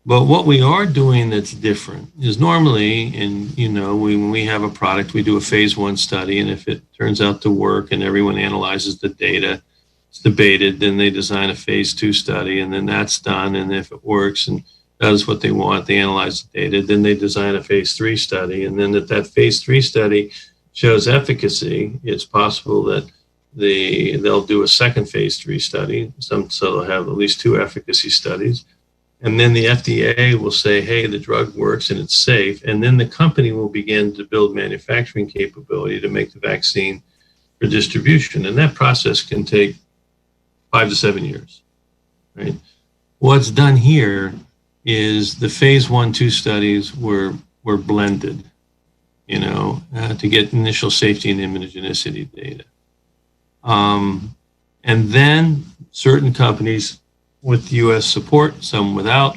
But what we are doing that's different is normally, when we have a product, we do a phase 1 study, and if it turns out to work and everyone analyzes the data, it's debated, then they design a phase 2 study, and then that's done. And if it works and does what they want, they analyze the data, then they design a phase 3 study. And then if that phase 3 study shows efficacy, it's possible that they'll do a second phase 3 study. So they'll have at least 2 efficacy studies. And then the FDA will say, hey, the drug works and it's safe. And then the company will begin to build manufacturing capability to make the vaccine for distribution. And that process can take 5 to 7 years, right? What's done here is the phase 1-2 studies were blended, to get initial safety and immunogenicity data. And then certain companies with U.S. support, some without,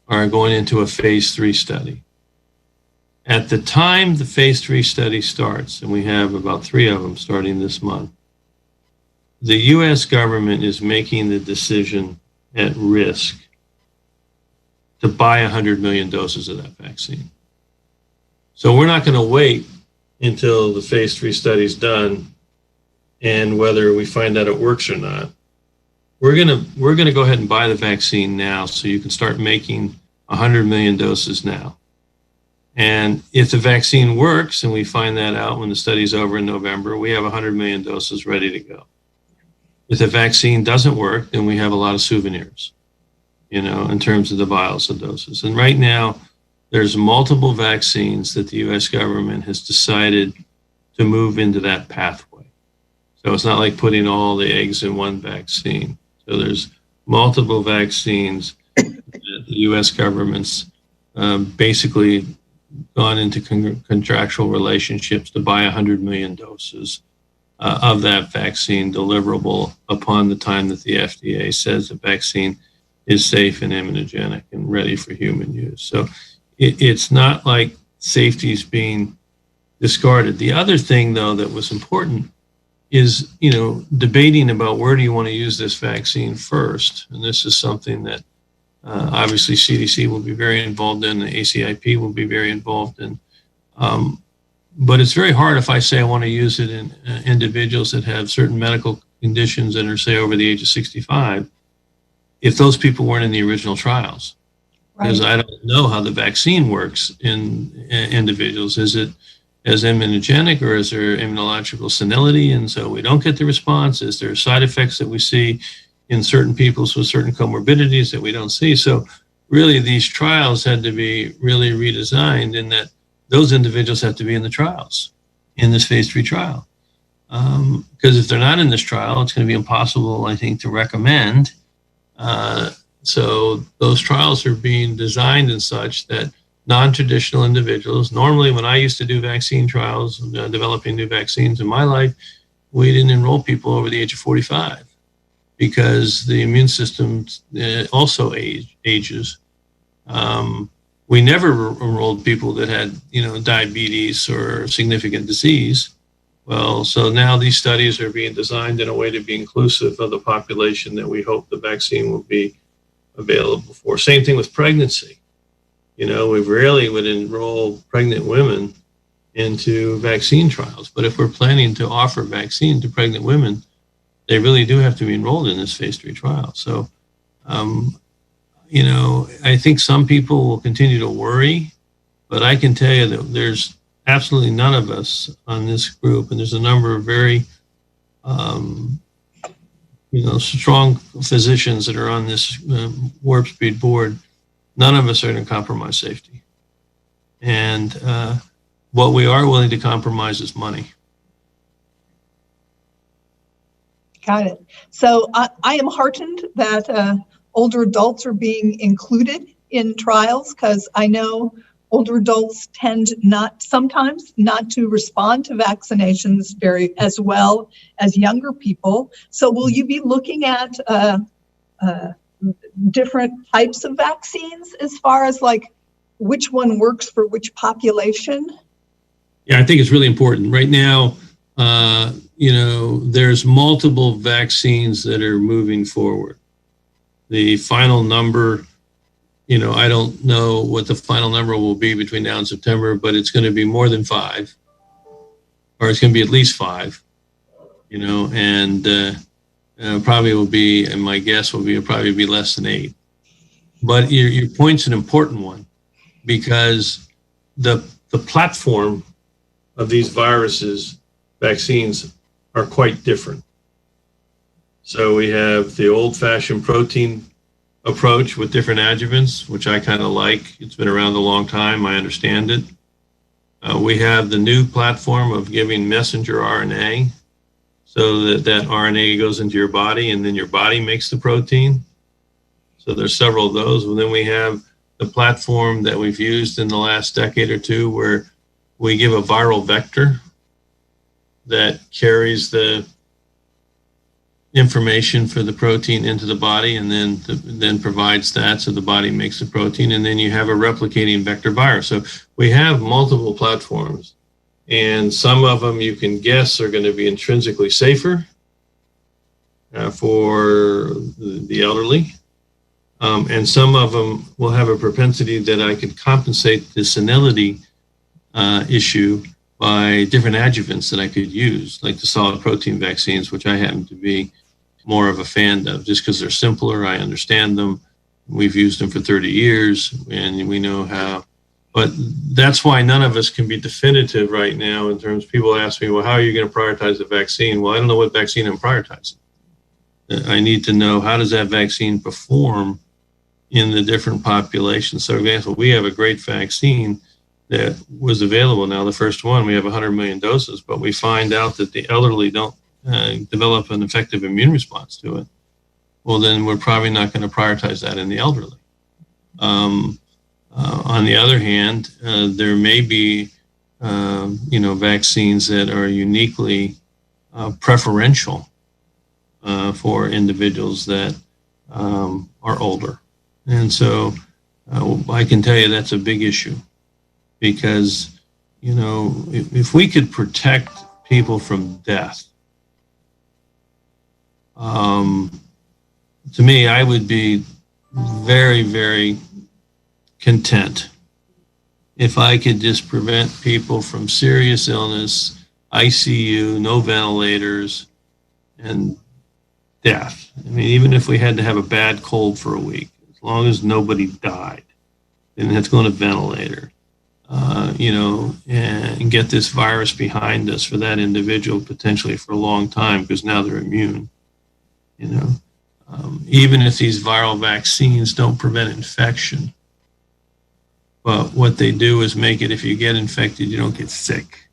are going into a phase 3 study. At the time the phase 3 study starts, and we have about 3 of them starting this month, the U.S. government is making the decision at risk to buy 100 million doses of that vaccine. So we're not going to wait until the phase 3 study is done and whether we find out it works or not. We're gonna go ahead and buy the vaccine now, so you can start making 100 million doses now. And if the vaccine works, and we find that out when the study's over in November, we have 100 million doses ready to go. If the vaccine doesn't work, then we have a lot of souvenirs, in terms of the vials of doses. And right now, there's multiple vaccines that the U.S. government has decided to move into that pathway. So it's not like putting all the eggs in one vaccine. So there's multiple vaccines that the U.S. government's basically gone into contractual relationships to buy 100 million doses of that vaccine deliverable upon the time that the FDA says the vaccine is safe and immunogenic and ready for human use. So it's not like safety is being discarded. The other thing, though, that was important is, debating about where do you want to use this vaccine first. And this is something that obviously CDC will be very involved in, the ACIP will be very involved in. But it's very hard if I say I want to use it in individuals that have certain medical conditions and are, say, over the age of 65, if those people weren't in the original trials. Right. Because I don't know how the vaccine works in individuals. Is it as immunogenic, or is there immunological senility, and so we don't get the response? Is there side effects that we see in certain people with certain comorbidities that we don't see? So really, these trials had to be really redesigned in that those individuals have to be in the trials, in this phase 3 trial. Because if they're not in this trial, it's going to be impossible, I think, to recommend. So those trials are being designed in such that non-traditional individuals, normally when I used to do vaccine trials, developing new vaccines in my life, we didn't enroll people over the age of 45 because the immune system also ages. We never enrolled people that had, diabetes or significant disease. Well, so now these studies are being designed in a way to be inclusive of the population that we hope the vaccine will be available for. Same thing with pregnancy. We rarely would enroll pregnant women into vaccine trials, but if we're planning to offer vaccine to pregnant women, they really do have to be enrolled in this phase 3 trial. So, I think some people will continue to worry, but I can tell you that there's absolutely none of us on this group, and there's a number of very, strong physicians that are on this Warp Speed board. None of us are going to compromise safety. And what we are willing to compromise is money. Got it. So I am heartened that older adults are being included in trials, because I know older adults tend sometimes not to respond to vaccinations very as well as younger people. So will you be looking at different types of vaccines as far as like which one works for which population? Yeah, I think it's really important. Right now, there's multiple vaccines that are moving forward. The final number, I don't know what the final number will be between now and September, but it's going to be more than 5, or it's going to be at least 5, and probably will be, and my guess will be, it'll probably be less than 8. But your point's an important one, because the platform of these vaccines are quite different. So we have the old-fashioned protein approach with different adjuvants, which I kind of like. It's been around a long time. I understand it. We have the new platform of giving messenger RNA, so that RNA goes into your body and then your body makes the protein. So there's several of those. And then we have the platform that we've used in the last decade or two, where we give a viral vector that carries the information for the protein into the body, and then provides that, so the body makes the protein, and then you have a replicating vector virus. So we have multiple platforms, and some of them you can guess are going to be intrinsically safer for the elderly, and some of them will have a propensity that I could compensate the senility issue by different adjuvants that I could use, like the solid protein vaccines, which I happen to be more of a fan of, just because they're simpler. I understand them. We've used them for 30 years, and we know how. But that's why none of us can be definitive right now in terms of people ask me, well, how are you going to prioritize the vaccine? Well, I don't know what vaccine I'm prioritizing. I need to know, how does that vaccine perform in the different populations? So, for example, we have a great vaccine that was available now, the first one. We have 100 million doses, but we find out that the elderly don't develop an effective immune response to it. Well, then we're probably not going to prioritize that in the elderly. On the other hand, there may be, vaccines that are uniquely preferential for individuals that are older. And so I can tell you that's a big issue, because, if we could protect people from death, to me, I would be very, very content if I could just prevent people from serious illness, ICU, no ventilators, and death. I mean, even if we had to have a bad cold for a week, as long as nobody died, then have to go on a ventilator, and get this virus behind us for that individual potentially for a long time, because now they're immune. Even if these viral vaccines don't prevent infection, but what they do is make it, if you get infected, you don't get sick.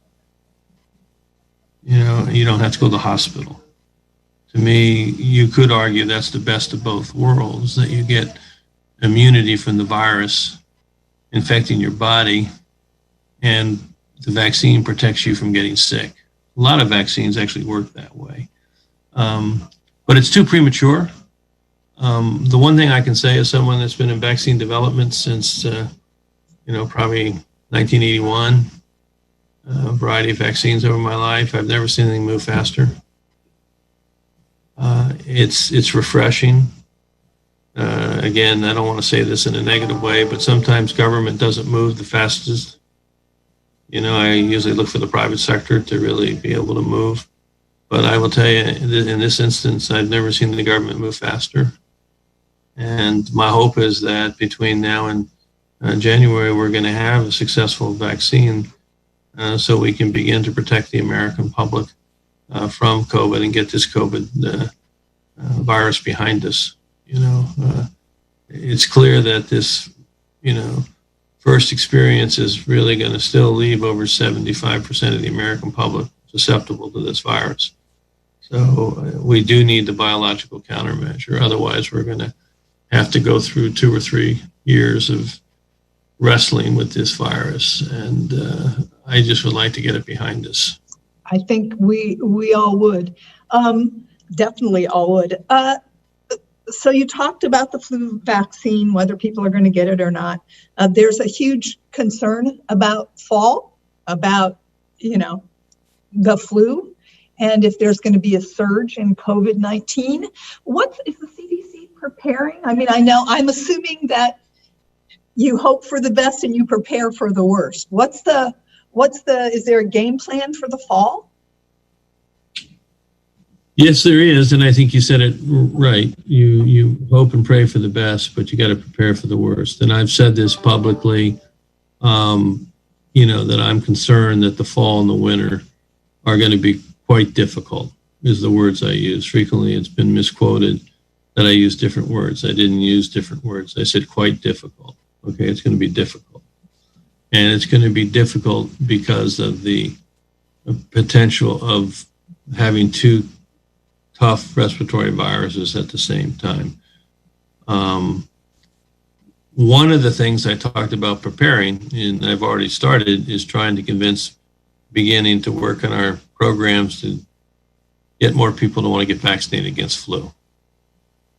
You don't have to go to the hospital. To me, you could argue that's the best of both worlds, that you get immunity from the virus infecting your body, and the vaccine protects you from getting sick. A lot of vaccines actually work that way. But it's too premature. The one thing I can say, as someone that's been in vaccine development since, probably 1981, a variety of vaccines over my life, I've never seen anything move faster. It's refreshing. Again, I don't want to say this in a negative way, but sometimes government doesn't move the fastest. I usually look for the private sector to really be able to move. But I will tell you, in this instance, I've never seen the government move faster. And my hope is that between now and January, we're going to have a successful vaccine, so we can begin to protect the American public from COVID and get this COVID virus behind us. It's clear that this, first experience is really going to still leave over 75% of the American public susceptible to this virus. So we do need the biological countermeasure. Otherwise, we're going to have to go through 2 or 3 years of wrestling with this virus. And I just would like to get it behind us. I think we all would. Definitely all would. So you talked about the flu vaccine, whether people are going to get it or not. There's a huge concern about fall, about, the flu, and if there's going to be a surge in COVID-19. What is the CDC preparing? I mean, I know, I'm assuming that you hope for the best and you prepare for the worst. Is there a game plan for the fall? Yes, there is, and I think you said it right. You hope and pray for the best, but you got to prepare for the worst. And I've said this publicly, that I'm concerned that the fall and the winter are going to be quite difficult, is the words I use. Frequently, it's been misquoted that I use different words. I didn't use different words. I said quite difficult. Okay, it's going to be difficult. And it's going to be difficult because of the potential of having 2 tough respiratory viruses at the same time. One of the things I talked about preparing, and I've already started, is trying to beginning to work on our programs to get more people to want to get vaccinated against flu.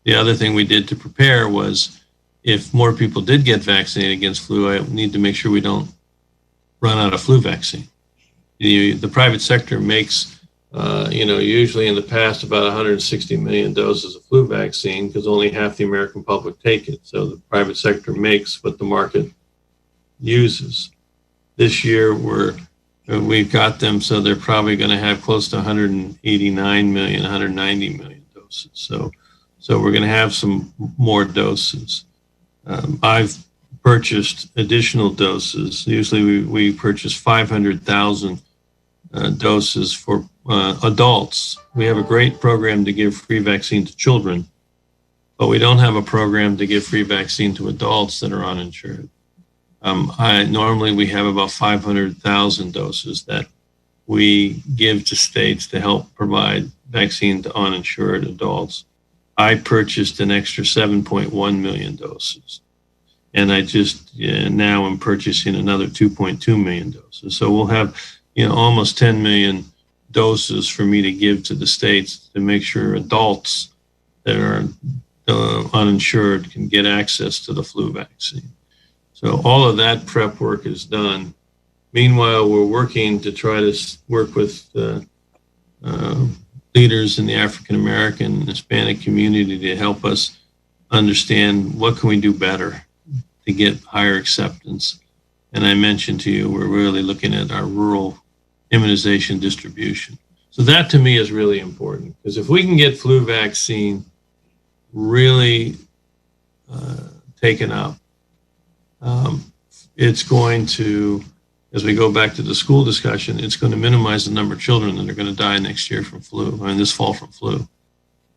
The other thing we did to prepare was, if more people did get vaccinated against flu, I need to make sure we don't run out of flu vaccine. The private sector makes usually in the past about 160 million doses of flu vaccine, because only half the American public take it. So the private sector makes what the market uses. This year, we're we've got them, so they're probably going to have close to 189 million, 190 million doses. So we're going to have some more doses. I've purchased additional doses. Usually we purchase 500,000 doses for adults. We have a great program to give free vaccine to children, but we don't have a program to give free vaccine to adults that are uninsured. Normally we have about 500,000 doses that we give to states to help provide vaccine to uninsured adults. I purchased an extra 7.1 million doses. And I just now am purchasing another 2.2 million doses. So we'll have, almost 10 million doses for me to give to the states to make sure adults that are uninsured can get access to the flu vaccine. So all of that prep work is done. Meanwhile, we're working to try to work with leaders in the African American and Hispanic community to help us understand what can we do better to get higher acceptance. And I mentioned to you, we're really looking at our rural immunization distribution. So that to me is really important, because if we can get flu vaccine really taken up, it's going to, as we go back to the school discussion, it's going to minimize the number of children that are going to die next year from flu, this fall from flu.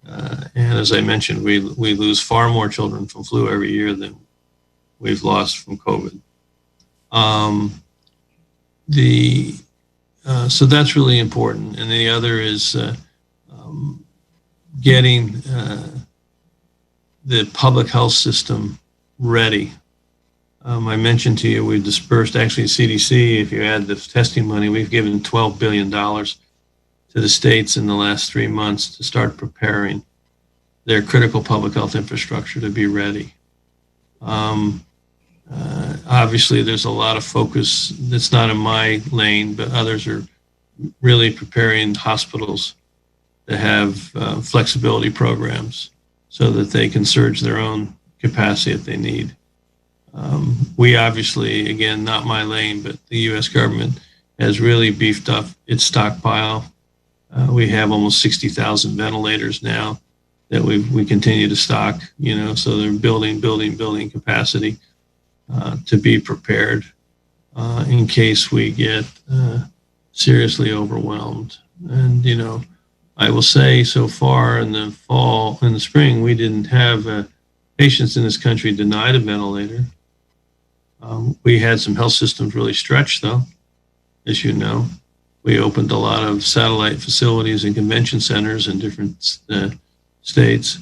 And as I mentioned, we lose far more children from flu every year than we've lost from COVID. So that's really important. And the other is getting the public health system ready. I mentioned to you, we've dispersed, actually CDC, if you add the testing money, we've given $12 billion to the states in the last 3 months to start preparing their critical public health infrastructure to be ready. Obviously, there's a lot of focus that's not in my lane, but others are really preparing hospitals to have flexibility programs so that they can surge their own capacity if they need. We obviously, again, not my lane, but the U.S. government has really beefed up its stockpile. We have almost 60,000 ventilators now that we continue to stock, so they're building capacity to be prepared in case we get seriously overwhelmed. And, I will say so far in the fall, in the spring, we didn't have patients in this country denied a ventilator. We had some health systems really stretched, though, as you know. We opened a lot of satellite facilities and convention centers in different states.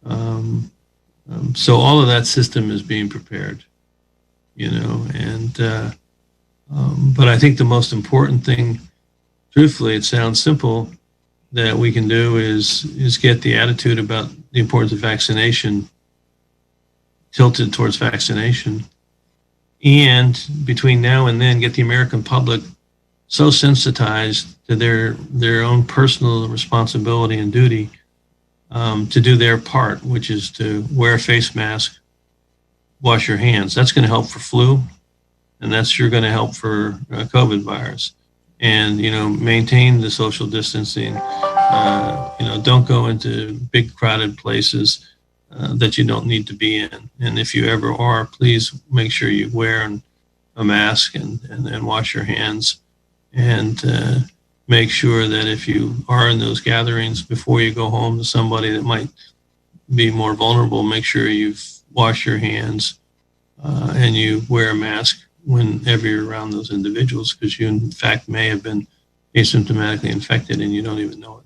So all of that system is being prepared, but I think the most important thing, truthfully, it sounds simple, that we can do is get the attitude about the importance of vaccination tilted towards vaccination. And between now and then, get the American public so sensitized to their own personal responsibility and duty to do their part, which is to wear a face mask, wash your hands. That's going to help for flu, and that's sure going to help for COVID virus. And, maintain the social distancing. Don't go into big crowded places that you don't need to be in. And if you ever are, please make sure you wear a mask and wash your hands. And make sure that if you are in those gatherings, before you go home to somebody that might be more vulnerable, make sure you wash your hands and you wear a mask whenever you're around those individuals, because you in fact may have been asymptomatically infected and you don't even know it.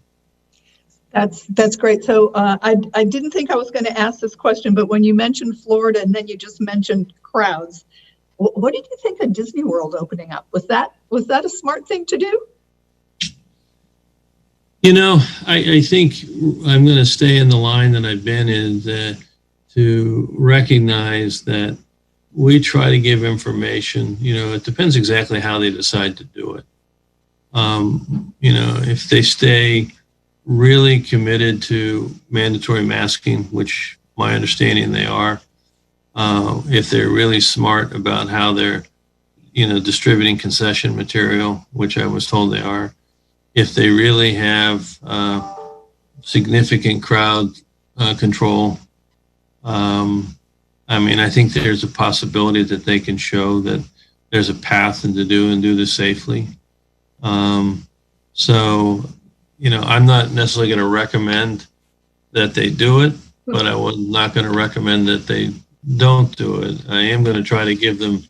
That's great. So I didn't think I was going to ask this question, but when you mentioned Florida and then you just mentioned crowds, what did you think of Disney World opening up? Was that a smart thing to do? I think I'm going to stay in the line that I've been in, to recognize that we try to give information. It depends exactly how they decide to do it. If they stay really committed to mandatory masking, which my understanding they are, if they're really smart about how they're, distributing concession material, which I was told they are. If they really have significant crowd control, I think there's a possibility that they can show that there's a path and do this safely. I'm not necessarily going to recommend that they do it, but I was not going to recommend that they don't do it. I am going to try to give them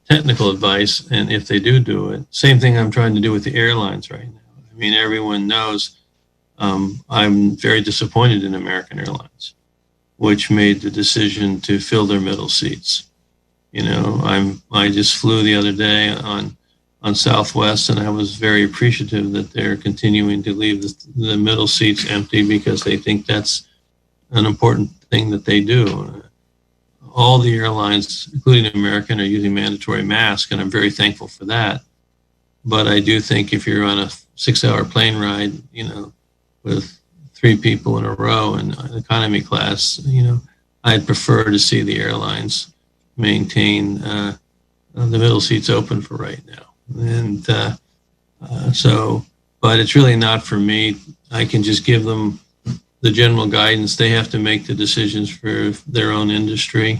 technical advice, and if they do it, same thing I'm trying to do with the airlines right now. Everyone knows I'm very disappointed in American Airlines, which made the decision to fill their middle seats. I just flew the other day on Southwest, and I was very appreciative that they're continuing to leave the middle seats empty because they think that's an important thing that they do. All the airlines, including American, are using mandatory masks, and I'm very thankful for that. But I do think if you're on a 6-hour plane ride, with 3 people in a row in economy class, I'd prefer to see the airlines maintain the middle seats open for right now. And but it's really not for me. I can just give them the general guidance. They have to make the decisions for their own industry.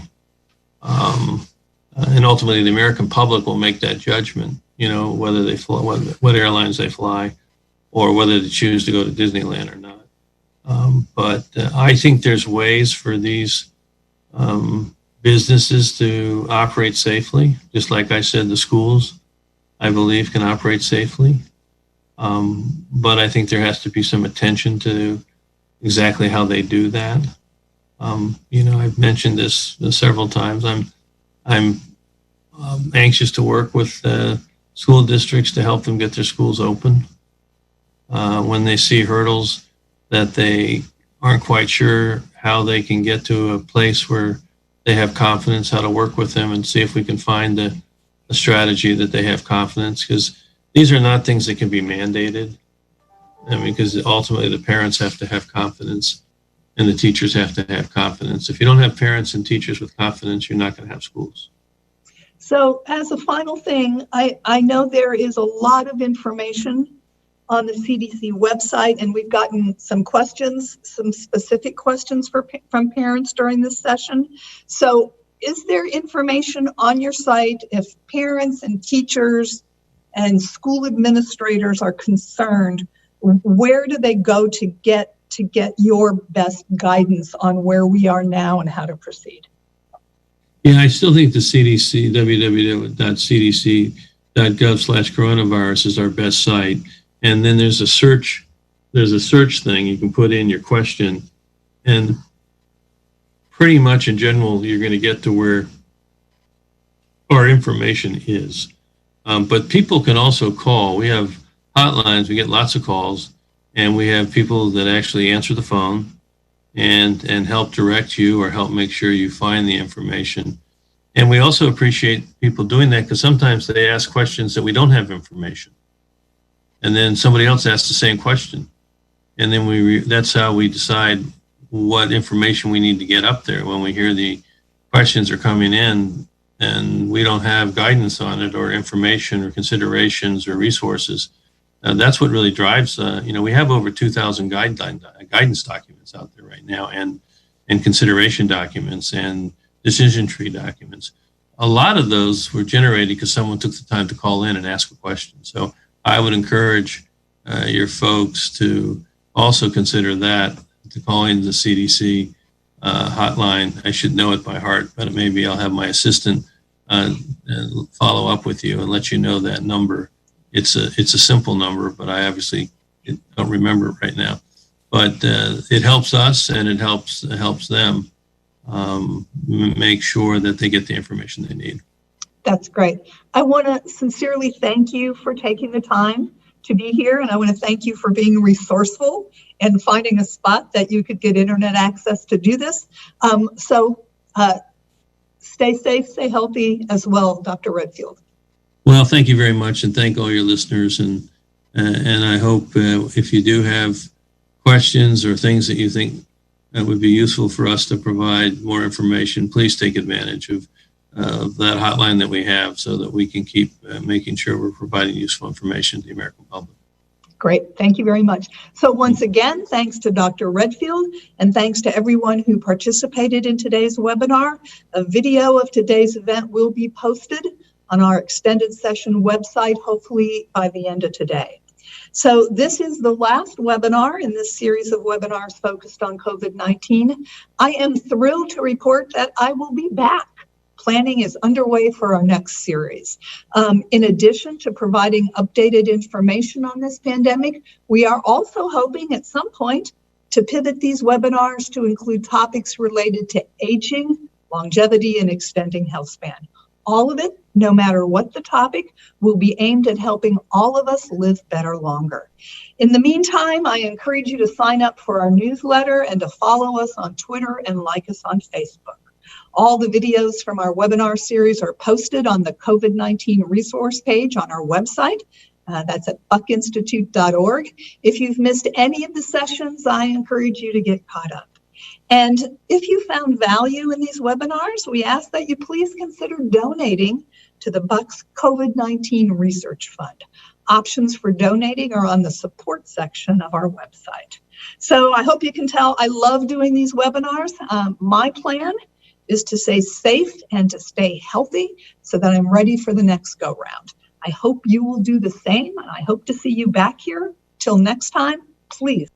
And ultimately the American public will make that judgment, whether they fly, what airlines they fly, or whether they choose to go to Disneyland or not. But I think there's ways for these businesses to operate safely. Just like I said, the schools, I believe, can operate safely. But I think there has to be some attention to exactly how they do that. I've mentioned this several times. I'm anxious to work with school districts to help them get their schools open. When they see hurdles that they aren't quite sure how they can get to a place where they have confidence, how to work with them and see if we can find a strategy that they have confidence, because these are not things that can be mandated. Because ultimately the parents have to have confidence and the teachers have to have confidence. If you don't have parents and teachers with confidence, you're not going to have schools. So as a final thing, I know there is a lot of information on the CDC website, and we've gotten some questions, some specific questions from parents during this session. So is there information on your site if parents and teachers and school administrators are concerned? Where do they go to get your best guidance on where we are now and how to proceed? Yeah, I still think the CDC, www.cdc.gov/coronavirus is our best site. And then there's a search thing. You can put in your question, and pretty much in general, you're going to get to where our information is. But people can also call. We have hotlines. We get lots of calls, and we have people that actually answer the phone and help direct you or help make sure you find the information. And we also appreciate people doing that because sometimes they ask questions that we don't have information. And then somebody else asks the same question. And then that's how we decide what information we need to get up there when we hear the questions are coming in and we don't have guidance on it or information or considerations or resources. That's what really drives, we have over 2,000 guidance documents out there right now and consideration documents and decision tree documents. A lot of those were generated because someone took the time to call in and ask a question. So I would encourage your folks to also consider that, to calling the CDC hotline. I should know it by heart, but maybe I'll have my assistant follow up with you and let you know that number. It's a simple number, but I obviously don't remember it right now. But it helps us and it helps them make sure that they get the information they need. That's great. I want to sincerely thank you for taking the time to be here, and I want to thank you for being resourceful and finding a spot that you could get internet access to do this. Stay safe, stay healthy as well, Dr. Redfield. Well, thank you very much, and thank all your listeners. And I hope if you do have questions or things that you think that would be useful for us to provide more information, please take advantage of that hotline that we have so that we can keep making sure we're providing useful information to the American public. Great. Thank you very much. So once again, thanks to Dr. Redfield, and thanks to everyone who participated in today's webinar. A video of today's event will be posted on our extended session website, hopefully by the end of today. So this is the last webinar in this series of webinars focused on COVID-19. I am thrilled to report that I will be back. Planning is underway for our next series. In addition to providing updated information on this pandemic, we are also hoping at some point to pivot these webinars to include topics related to aging, longevity, and extending health span. All of it, no matter what the topic, will be aimed at helping all of us live better longer. In the meantime, I encourage you to sign up for our newsletter and to follow us on Twitter and like us on Facebook. All the videos from our webinar series are posted on the COVID-19 resource page on our website. That's at buckinstitute.org. If you've missed any of the sessions, I encourage you to get caught up. And if you found value in these webinars, we ask that you please consider donating to the Buck's COVID-19 Research Fund. Options for donating are on the support section of our website. So I hope you can tell I love doing these webinars. My plan is to stay safe and to stay healthy so that I'm ready for the next go round. I hope you will do the same, and I hope to see you back here. Till next time, please